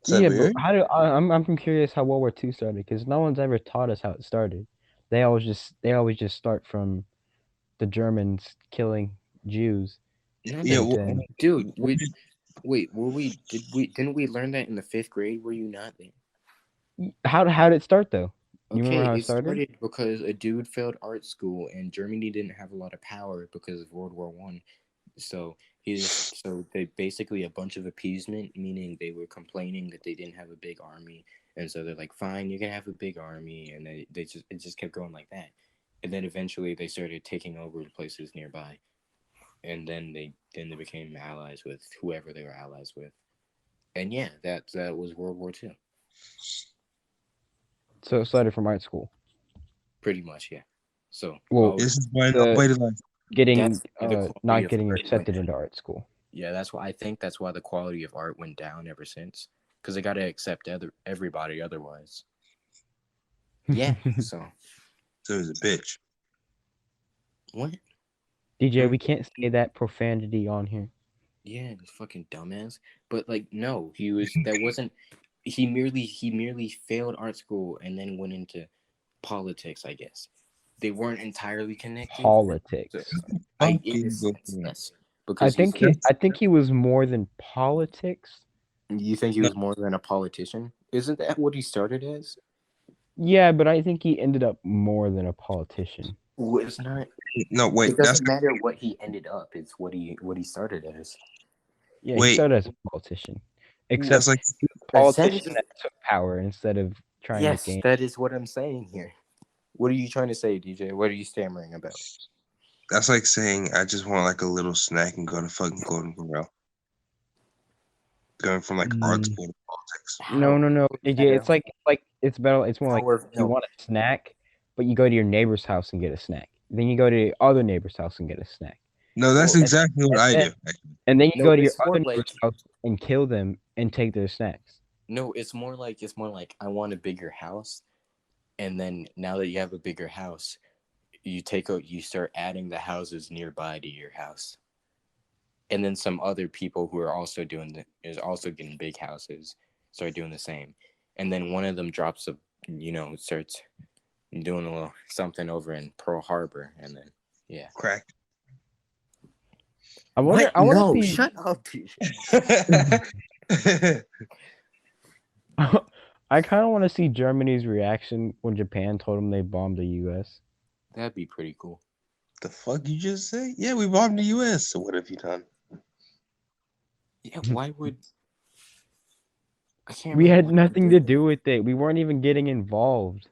Yeah, but Siberia? how do I'm curious how World War II started because no one's ever taught us how it started. They always just start from the Germans killing Jews, No, Yeah, they and well, then dude. Wait, didn't we learn that in the fifth grade? Were you not there? how did it start though? You remember Okay, how it it started? started because a dude failed art school, and Germany didn't have a lot of power because of World War I. So they basically a bunch of appeasement, meaning they were complaining that they didn't have a big army, and so they're like, fine, you can have a big army, and it just kept going like that, and then eventually they started taking over places nearby, and then they became allies with whoever they were allies with, and yeah, that was World War II, So it started from art school. pretty much, yeah. So Well, this is why the nobody likes. getting that's why the quality not of getting art went accepted into art school. Yeah, that's why I think that's why the quality of art went down ever since, because they got to accept everybody otherwise. Yeah. So So he's a bitch. what? DJ, Hmm? we can't say that profanity on here. Yeah, this fucking dumbass. But like, no, he was. That wasn't. He merely failed art school and then went into politics. I guess they weren't entirely connected. So, Politics. in a Fucking go sense, for it. yes, because he's. I think he was more than politics. You think he No, was more than a politician? Isn't that what he started as? Yeah, but I think he ended up more than a politician. Well, it's not. no, wait. It That's doesn't matter what he ended up. It's what he started as. Yeah, he wait. started as a politician. That's Except like politician Essentially, that took power instead of trying to yes, gain. that is what I'm saying here. What are you trying to say, DJ? What are you stammering about? that's like saying I just want like a little snack and go to fucking Golden Corral. Going from like art Mm, school to politics. no, How? no, no, DJ. Matter. It's it's better. It's more like However, you no, want a snack, but you go to your neighbor's house and get a snack. Then you go to your other neighbor's house and get a snack. No, that's well, And, exactly what and I then do. and then you no, go to your it's more other like neighbor's house and kill them and take their snacks. no, it's more like I want a bigger house, and then now that you have a bigger house, you start adding the houses nearby to your house, and then some other people who are also is also getting big houses start doing the same, and then one of them starts doing a little something over in Pearl Harbor, and then yeah. Crack. I wonder. What? I want to No, see. shut up. I kind of want to see Germany's reaction when Japan told them they bombed the U.S. That'd be pretty cool. The fuck you just say? Yeah, we bombed the U.S. So what have you done? Yeah, why would I can't We remember had what nothing to do with it. We weren't even getting involved.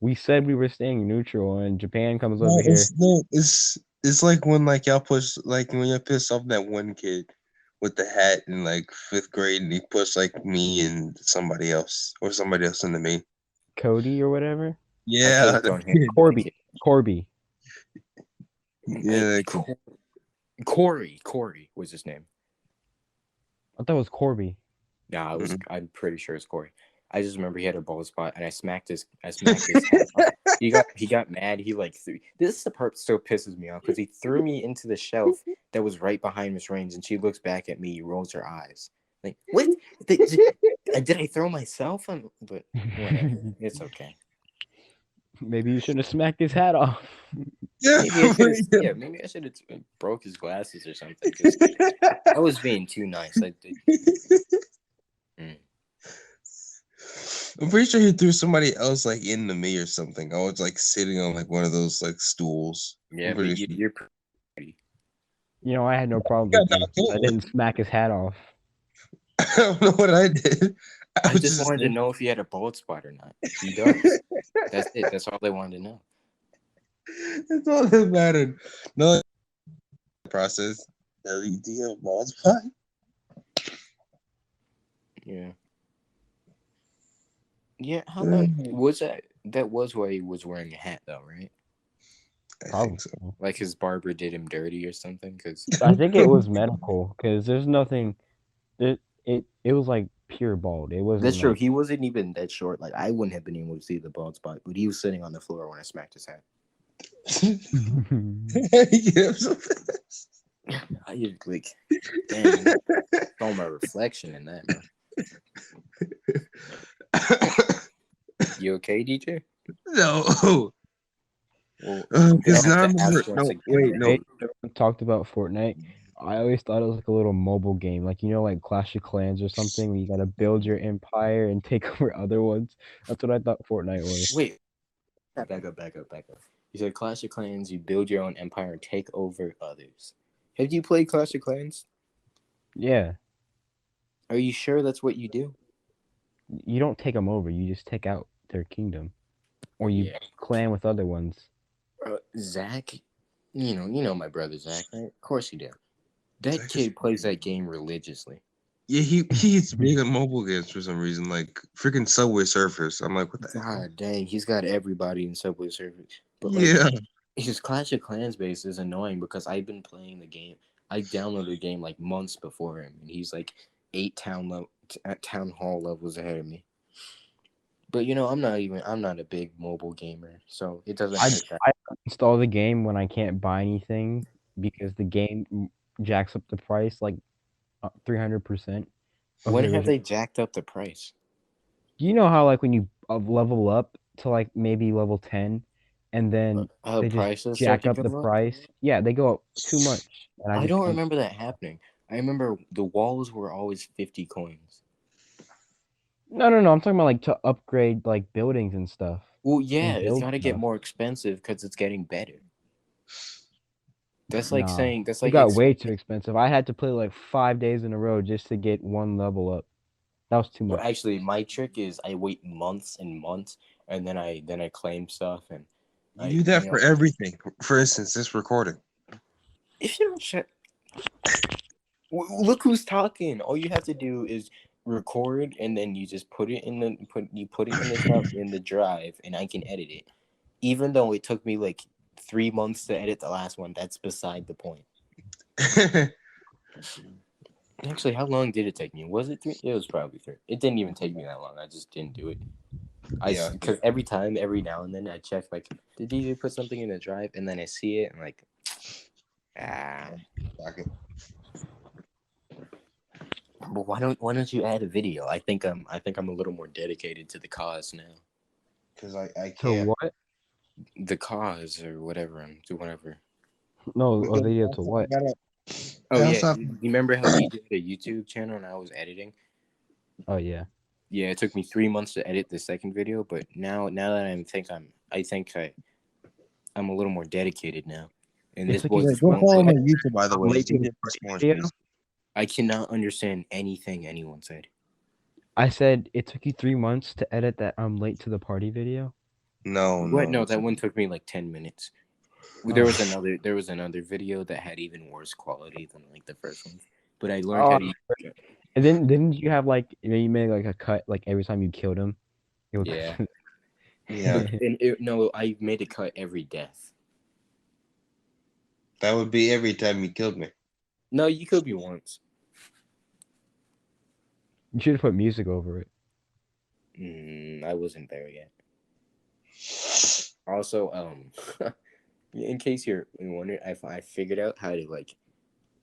We said we were staying neutral, and Japan comes over here. It's like when like y'all push like when you piss off that one kid with the hat in like fifth grade and he pushed like me and somebody else or somebody else into me. Cody or whatever. I Yeah, please that don't hit kid. on that Corby. kid. Corby. Yeah, that kid. Corey was his name. I thought it was Corby. Nah, it was. Mhm. I'm pretty sure it's Corey. I just remember he had a bald spot, and I smacked his hat off. He got mad. He like threw. This is the part that still pisses me off because he threw me into the shelf that was right behind Miss Raines, and she looks back at me, rolls her eyes, like what? Did I throw myself? But whatever, it's okay. Maybe you should have smacked his hat off. Yeah, Maybe I should have. Yeah, maybe I should have broke his glasses or something. 'Cause I was being too nice. I did. I'm pretty sure he threw somebody else like into me or something. I was like sitting on like one of those like stools. Yeah, I'm but pretty sure. you're pretty. You know, I had no problems Got with you. knocked I over. didn't smack his hat off. I don't know what I did. I was just wanted to know if he had a bald spot or not. He does. That's it. That's all they wanted to know. That's all that mattered. No process. Do you have a bald spot? Yeah. Yeah. How long was that? That was why he was wearing a hat, though, right? I Probably. think so. Like his barber did him dirty or something. Because I think it was medical because there's nothing. It was like pure bald. It wasn't that's true. like He wasn't even that short. Like I wouldn't have been able to see the bald spot, but he was sitting on the floor when I smacked his hat. You get up so fast. I just like, damn, saw my reflection in that, bro. You okay, DJ? No. Well, Because I'm now I gonna have to remember. ask once No, again. wait, no. Hey, talked about Fortnite. I always thought it was like a little mobile game, like like Clash of Clans or something, where you gotta build your empire and take over other ones. That's what I thought Fortnite was. Wait, back up. You said Clash of Clans. You build your own empire and take over others. Have you played Clash of Clans? Yeah, Are you sure that's what you do? you don't take them over. You just take out their kingdom, or you clan with other ones. Zach, you know my brother Zach, right? Of course you do. That Zach kid is- plays that game religiously. Yeah, he's big on mobile games for some reason, like freaking Subway Surfers. I'm like, what the hell? God dang, he's got everybody in Subway Surfers. But like, Yeah. his Clash of Clans base is annoying because I've been playing the game. I downloaded the game like months before him, and he's like 8 town hall levels ahead of me. But I'm not a big mobile gamer, so it doesn't hurt that. I install the game when I can't buy anything because the game jacks up the price like 300% of When the have original. they jacked up the price? Do you know how like when you level up to like maybe level 10 and then they just Prices start jack to up the go up? price? Yeah, they go up too much. And I just don't can't. remember that happening. I remember the walls were always 50 coins. No. I'm talking about like to upgrade like buildings and stuff. Well, yeah, And it's build got to get stuff. more expensive because it's getting better. That's like Nah, saying that's it like got way too expensive. I had to play like 5 days in a row just to get one level up. That was too Well, much. actually, my trick is I wait months and months, and then I claim stuff, and You do that for everything. For instance, this recording. if you don't shut, look who's talking. All you have to do is record, and then you just put it in the drive, and I can edit it. Even though it took me like 3 months to edit the last one, that's beside the point. Actually, how long did it take me? Was it 3? It was probably 3. It didn't even take me that long. I just didn't do it. Because every now and then, I check like, did DJ put something in the drive, and then I see it, and like, But why don't you add a video? I think I'm a little more dedicated to the cause now. Because I To can't. what? The cause or whatever I'm to whatever. No, a video to what? Oh yeah, you remember how DJ had a YouTube channel and I was editing? Oh yeah. Yeah, it took me 3 months to edit the second video, but now that I'm a little more dedicated now. And this boy, Go follow my YouTube, by the way. Late to the video? I cannot understand anything anyone said. I said it took you 3 months to edit that I'm late to the party video. No. No, that one took me like 10 minutes. There was another video that had even worse quality than like the first one. But I learned how to use. And then didn't you have like you made like a cut like every time you killed him? Yeah. Yeah. No, I made a cut every death. That would be every time you killed me. No, you killed me once. You should have put music over it. I wasn't there yet. Also, in case you're wondering, I figured out how to like,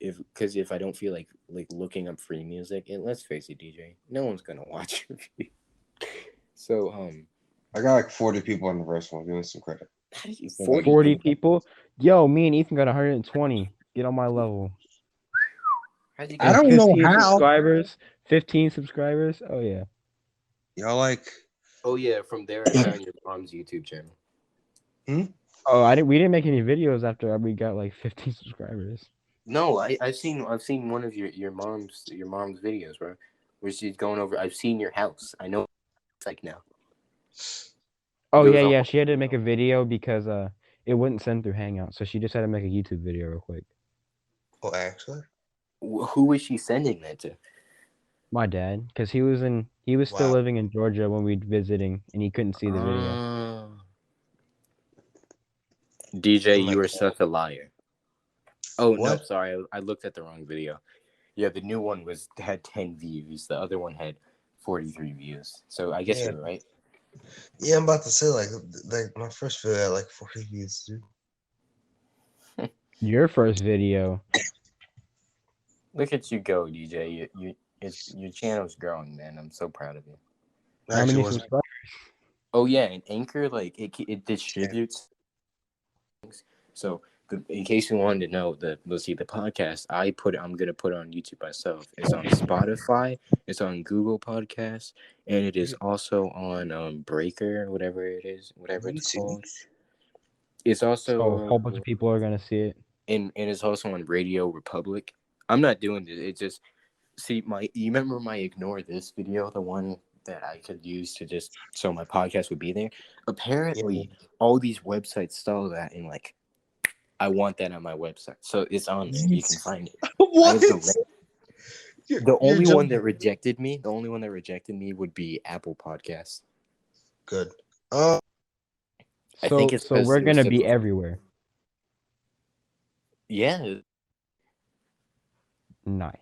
if I don't feel like looking up free music, and let's face it, DJ, no one's gonna watch your video. So I got like 40 people on the first one. Give me some credit. 40 people? Yo, me and Ethan got 120. Get on my level. I don't know how. Subscribers, 15 subscribers. Oh yeah. Y'all like Oh yeah, from there I found your mom's YouTube channel. Oh, we didn't make any videos after we got like 15 subscribers. No, I've seen one of your mom's videos, bro, where she's going over. I've seen your house. I know what it's like now. Oh There was yeah, a yeah. She had to make a video because it wouldn't send through Hangout, so she just had to make a YouTube video real quick. Oh, actually, who was she sending that to? My dad, because he was still wow. living in Georgia when we visiting, and he couldn't see the video. DJ, I'm you like, are such a liar. Oh no, what? sorry, I looked at the wrong video. Yeah, the new one had 10 views. The other one had 43 views. So I guess Yeah, you're right. yeah. I'm about to say like my first video had like 40 views, dude. Your first video. Look at you go, DJ. Your channel's growing, man. I'm so proud of you. How Actually, many was subscribers? Oh yeah, and Anchor like it distributes things. So in case you wanted to know, the podcast I'm gonna put it on YouTube myself. It's on Spotify, it's on Google Podcasts, and it is also on Breaker, whatever it's called. It's So a also whole bunch of people are gonna see it. and it's also on Radio Republic. I'm not doing this. It just you remember my ignore this video, the one that I could use to just so my podcast would be there. Apparently, all these websites saw that and like, I want that on my website, so it's on there. You can find it. I what? have the link. The You're only one joking. that rejected me, would be Apple Podcasts. Good. I think it's So because we're it was gonna be supposed. everywhere. Yeah, Nice.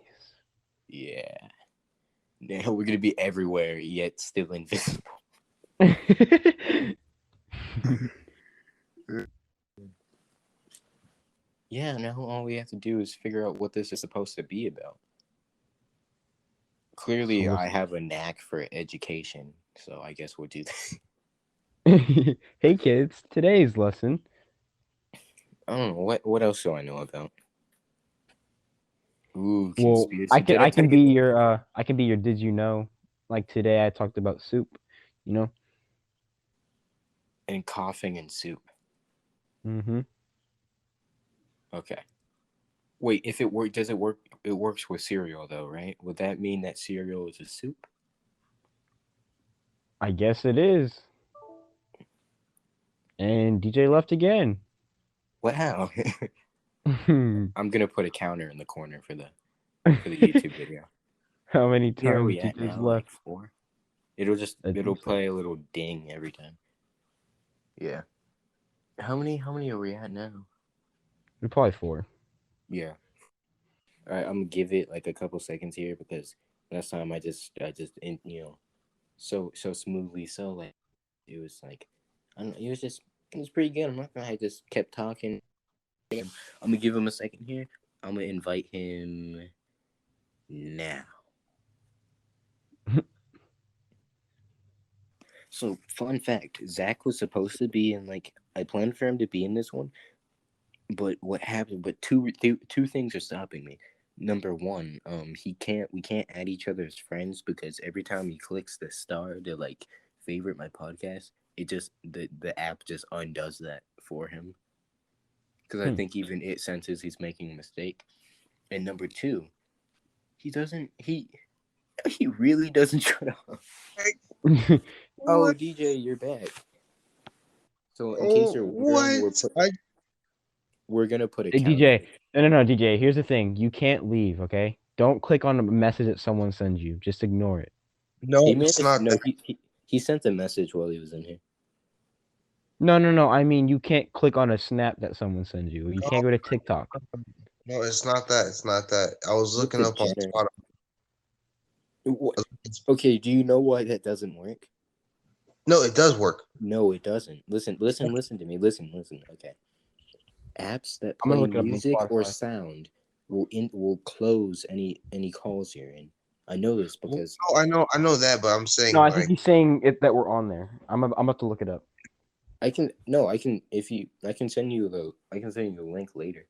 yeah. Now we're gonna be everywhere yet still invisible. Yeah, now all we have to do is figure out what this is supposed to be about. Clearly, I have a knack for education, so I guess we'll do that. Hey kids, today's lesson. I don't know what else do I know about. Ooh, Well, conspiracy. Did I I tell can you? be your did you know? Like today I talked about soup, you know? And coughing and soup. Mm-hmm. Okay. Wait, if it work, does it work? It works with cereal though, right? Would that mean that cereal is a soup? I guess it is. And DJ left again. Wow. I'm gonna put a counter in the corner for the YouTube video. How many Where are times we at DJ's now? left? Like 4. It'll I think so. play a little ding every time. Yeah. How many are we at now? Probably 4. Yeah. All right, I'm gonna give it like a couple seconds here because last time I just so smoothly, so like it was like I don't know, it was pretty good. I'm not gonna I just kept talking. I'm gonna give him a second here. I'm gonna invite him now. So fun fact, Zach was supposed to be in like I planned for him to be in this one, but what happened? But two things are stopping me. Number one, we can't add each other as friends because every time he clicks the star to like favorite my podcast, it just the app just undoes that for him. Because I think even it senses he's making a mistake. And number two, he really doesn't shut up. Oh, What? DJ, you're back. So in case you're wondering, What? we're gonna put a Hey, counter. DJ. No, DJ. Here's the thing. You can't leave, okay? Don't click on a message that someone sends you. Just ignore it. No, He it's managed. not No, that. he sent a message while he was in here. No. I mean, you can't click on a snap that someone sends you. You can't go to TikTok. No, it's not that. It's not that. I was Look looking at up on Jenner. Spotify. Okay, do you know why that doesn't work? No, it does work. No, it doesn't. Listen to me. Listen. Okay. Apps that I'm gonna play look it up on music or Spotify. sound will close any calls you're in. I know this because Oh, I know that, but I'm saying No, I think like he's saying it that we're on there. I'm about to look it up. I can send you the link later.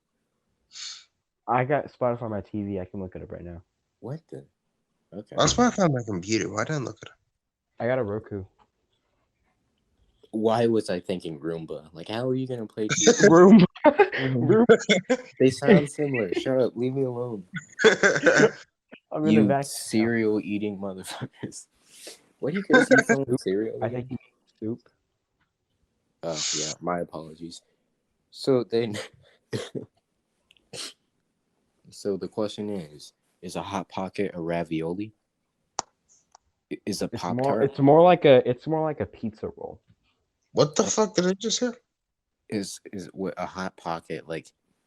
I got Spotify on my TV. I can look it up right now. What the? Okay. on Spotify on my computer. Why didn't I look it up? I got a Roku. Why was I thinking Roomba? Like, how are you gonna play two? Room. Room. They sound similar. Shut up. Leave me alone. I'm in a You vacuum. cereal eating motherfuckers. What do you guys eat from cereal? I Again? think you mean soup. Oh yeah, my apologies. So then, so the question is a hot pocket a ravioli? Is a Pop Tart It's more like a pizza roll. What the fuck did I just hear? is what a hot pocket like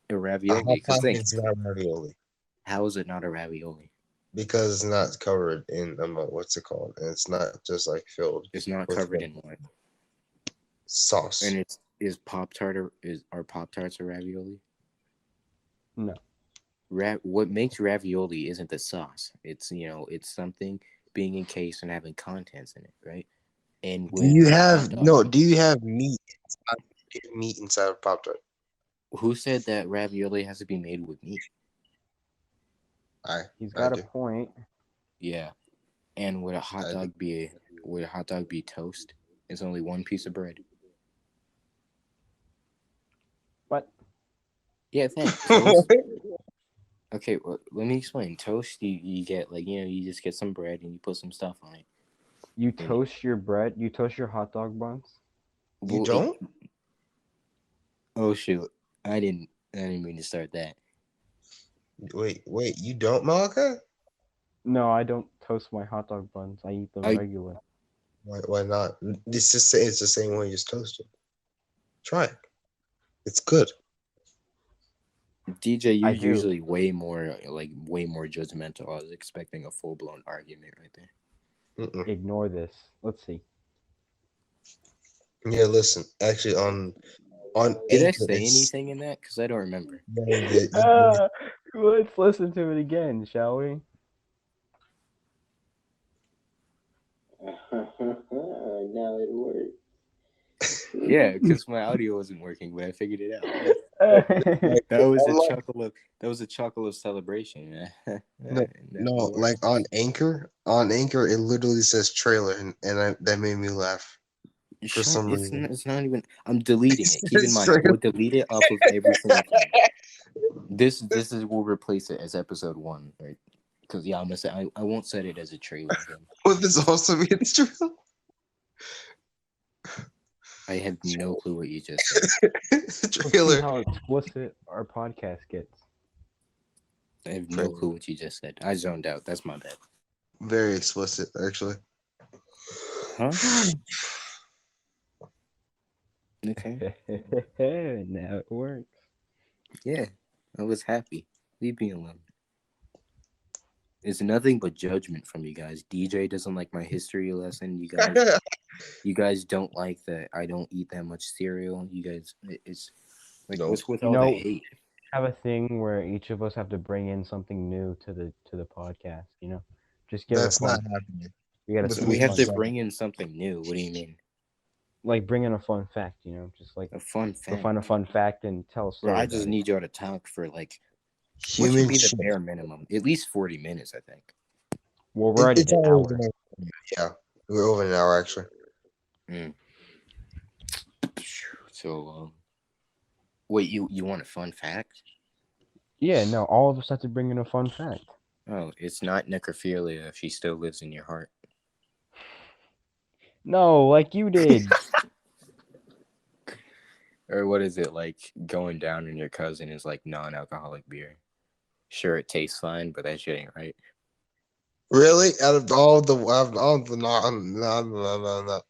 a A ravioli? hot Because think, pocket's not ravioli how is it not a ravioli? because it's not covered in what's it called, and it's not just like filled It's not with covered in what? sauce. And is Pop Tart are Pop Tarts a ravioli? No. What makes ravioli isn't the sauce. It's it's something being encased and having contents in it, right? And Do with you a have hot dog, no? Do you have meat? Meat inside of Pop Tart. who said that ravioli has to be made with meat? He's got do. a point. Yeah. And would a hot dog be toast? It's only one piece of bread. What? Yeah, thanks. Toast. Okay, well, let me explain. Toast, you get you just get some bread and you put some stuff on it. You toast your bread. You toast your hot dog buns. You Well, don't? Oh shoot! I didn't mean to start that. Wait, you don't, Malachi? No, I don't toast my hot dog buns. I eat them regular. Why not? It's the same way you just toast it. Try it. It's good. DJ, you're I do. usually way more judgmental. I was expecting a full blown argument right there. Mm-mm. Ignore this. Let's see. Yeah, listen. Actually, on Did I Anchor, say anything in that? Because I don't remember. You did. Let's listen to it again, shall we? Now it works. Yeah, because my audio wasn't working, but I figured it out. That was a chuckle of celebration. No, like on Anchor, it literally says trailer, and that made me laugh for some reason. It's not even. I'm deleting it. Keep in It's mind, I trailer. would delete it off of every single thing. This will replace it as episode 1, right? Because I'm gonna say I won't set it as a trailer again. Would this also be a trailer? I have no clue what you just said. Let's see Trailer. how explicit our podcast gets. I have no clue what you just said. I zoned out. That's my bad. Very explicit, actually. Huh? Okay. Now it works. Yeah, I was happy. Leave me alone. It's nothing but judgment from you guys. DJ doesn't like my history lesson. You guys don't like that I don't eat that much cereal. You guys, it's like what's with all the hate? Have a thing where each of us have to bring in something new to the podcast. Just give That's not happening. We have to bring in something new. What do you mean? Like bring in a fun fact. Just like a fun fact. Go find a fun fact and tell a story. I just need y'all to talk for like human what should be the bare minimum? At least 40 minutes, I think. Well, we're at an hour. Yeah, we're over an hour actually. So, wait, you want a fun fact? Yeah, no, all of us have to bring in a fun fact. Oh, it's not necrophilia if she still lives in your heart. No, like you did. Or what is it, like going down on your cousin is like non-alcoholic beer? Sure, it tastes fine, but that shit ain't right. Really? Out of all the no.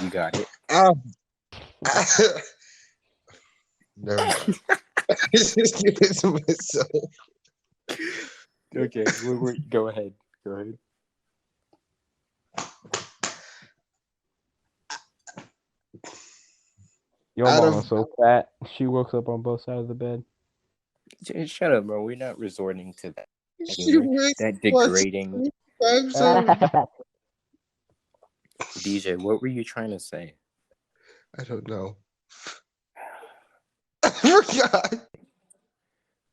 You got it. Never mind. I just give it to myself. Okay, go ahead. Go ahead. Your mom was so fat, she woke up on both sides of the bed. Shut up, bro. We're not resorting to that. That degrading. DJ, what were you trying to say? I don't know. I forgot.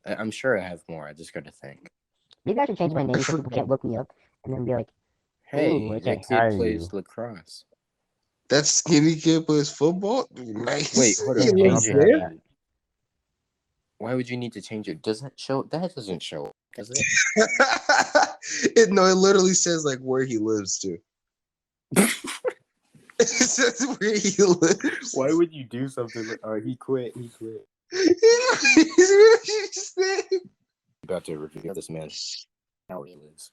I'm sure I have more. I just got to think. Maybe I should change my name so people can't look me up and then be like, hey, ooh, that kid plays lacrosse. That skinny kid plays football. Nice. Wait, hold He up. lives Change not it. there. bad. Why would you need to change it? Does that show? That doesn't show. Does it? No, it literally says like where he lives too. It says where he lives. Why would you do something like? He quit. He quit. He's About to reveal this man how he lives.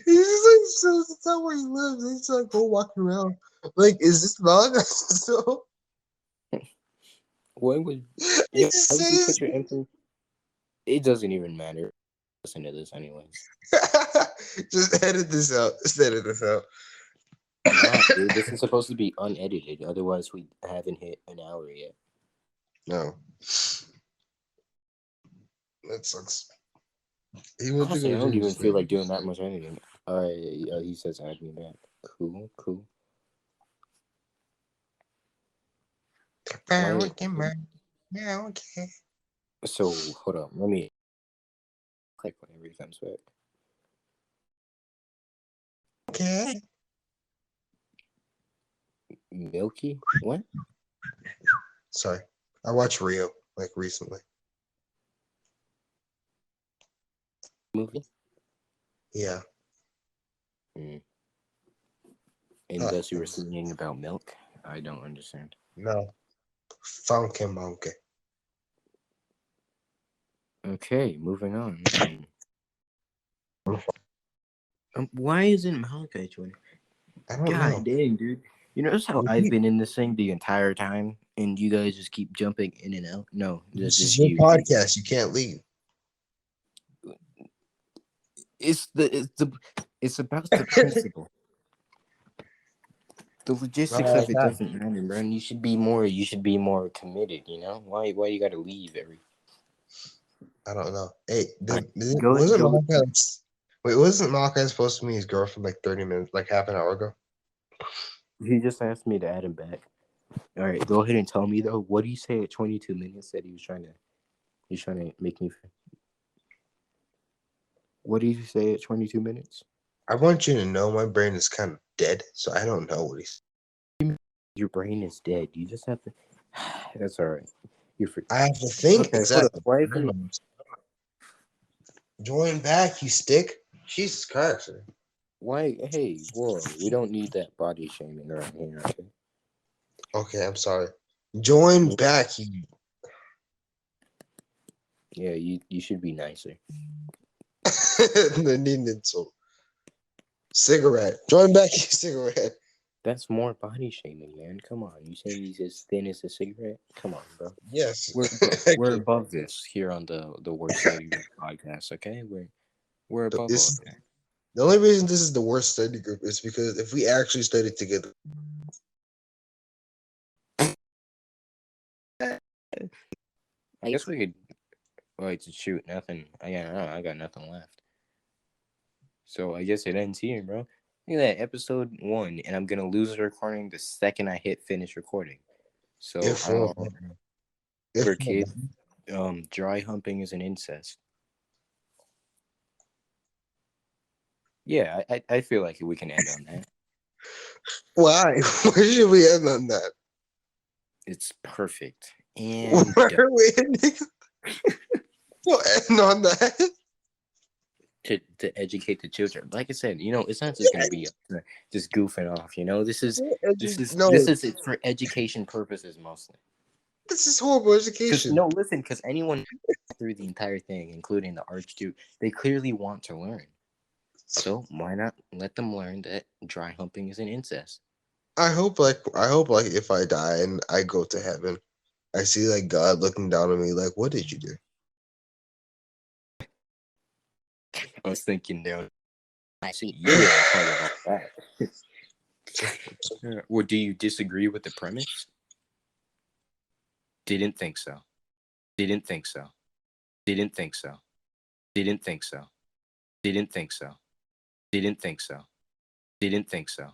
He's just like so to tell where he lives. He's just like go walk around. Like, is this not so? Why would? He Yeah. just Why would you says. put your info? It doesn't even matter. Listen to this, anyways. Just edit this out. Just edit this out. Nah, dude, this is supposed to be unedited. Otherwise, we haven't hit an hour yet. No. That sucks. He went to Honestly, go I do don't even his feel like thing. doing that much editing. All right, he says add me back. Cool, cool. Why? Yeah, okay. So hold on, let me click whenever he comes back. Okay. Milky? What Sorry. I watched Rio like recently. movie? Yeah. And thus you were singing about milk. I don't understand. No. Funky monkey. Okay, moving on. Why isn't Malachi joining? I don't God know. dang, dude. You notice how I've been in this thing the entire time, and you guys just keep jumping in and out? No, This that's is just your you. podcast. You can't leave. It's about the principle. The logistics All of it right, doesn't matter, bro. And you should be more committed. You know why you gotta leave every? I don't know. Hey, Go. wasn't Malachi? Wait, wasn't Malachi supposed to meet his girlfriend like 30 minutes, like half an hour ago? He just asked me to add him back. All right, go ahead and tell me though. What did he say at 22 minutes that he was trying to make me? What did he say at 22 minutes? I want you to know my brain is kind of dead, so I don't know what he's. Your brain is dead. You just have to. That's all right. You're free. I have to think Okay, hold exactly. up. Why isn't Join back, you stick. Jesus Christ. why? Hey, whoa! We don't need that body shaming around here. Okay. Okay, I'm sorry. Join back, you. Yeah, you should be nicer. The need insult. Cigarette. Join back, you cigarette. That's more body shaming, man. Come on. You saying he's as thin as a cigarette? Come on, bro. Yes. We're above this here on the Worst Study Group podcast. Okay, we're above all This, that. the only reason this is the worst study group is because if we actually studied together. I guess we could. Wait to shoot nothing. I got nothing left. So I guess it ends here, bro. Look at that, episode 1, and I'm gonna lose the recording the second I hit finish recording. So If for kids, dry humping is an incest. Yeah, I feel like we can end on that. why? Why should we end on that? It's perfect. And Why are we ending? We'll end on that. to educate the children. Like I said, it's not just gonna be just goofing off. This is No, it for education purposes mostly. this is horrible education. Because anyone through the entire thing, including the Archduke, they clearly want to learn. So why not let them learn that dry humping is an incest? I hope like if I die and I go to heaven, I see like God looking down on me like, what did you do? I was thinking down. I see you want to talk about that. Well, do you disagree with the premise? Didn't think so. Didn't think so. Didn't think so. Didn't think so. Didn't think so. Didn't think so. Didn't think so.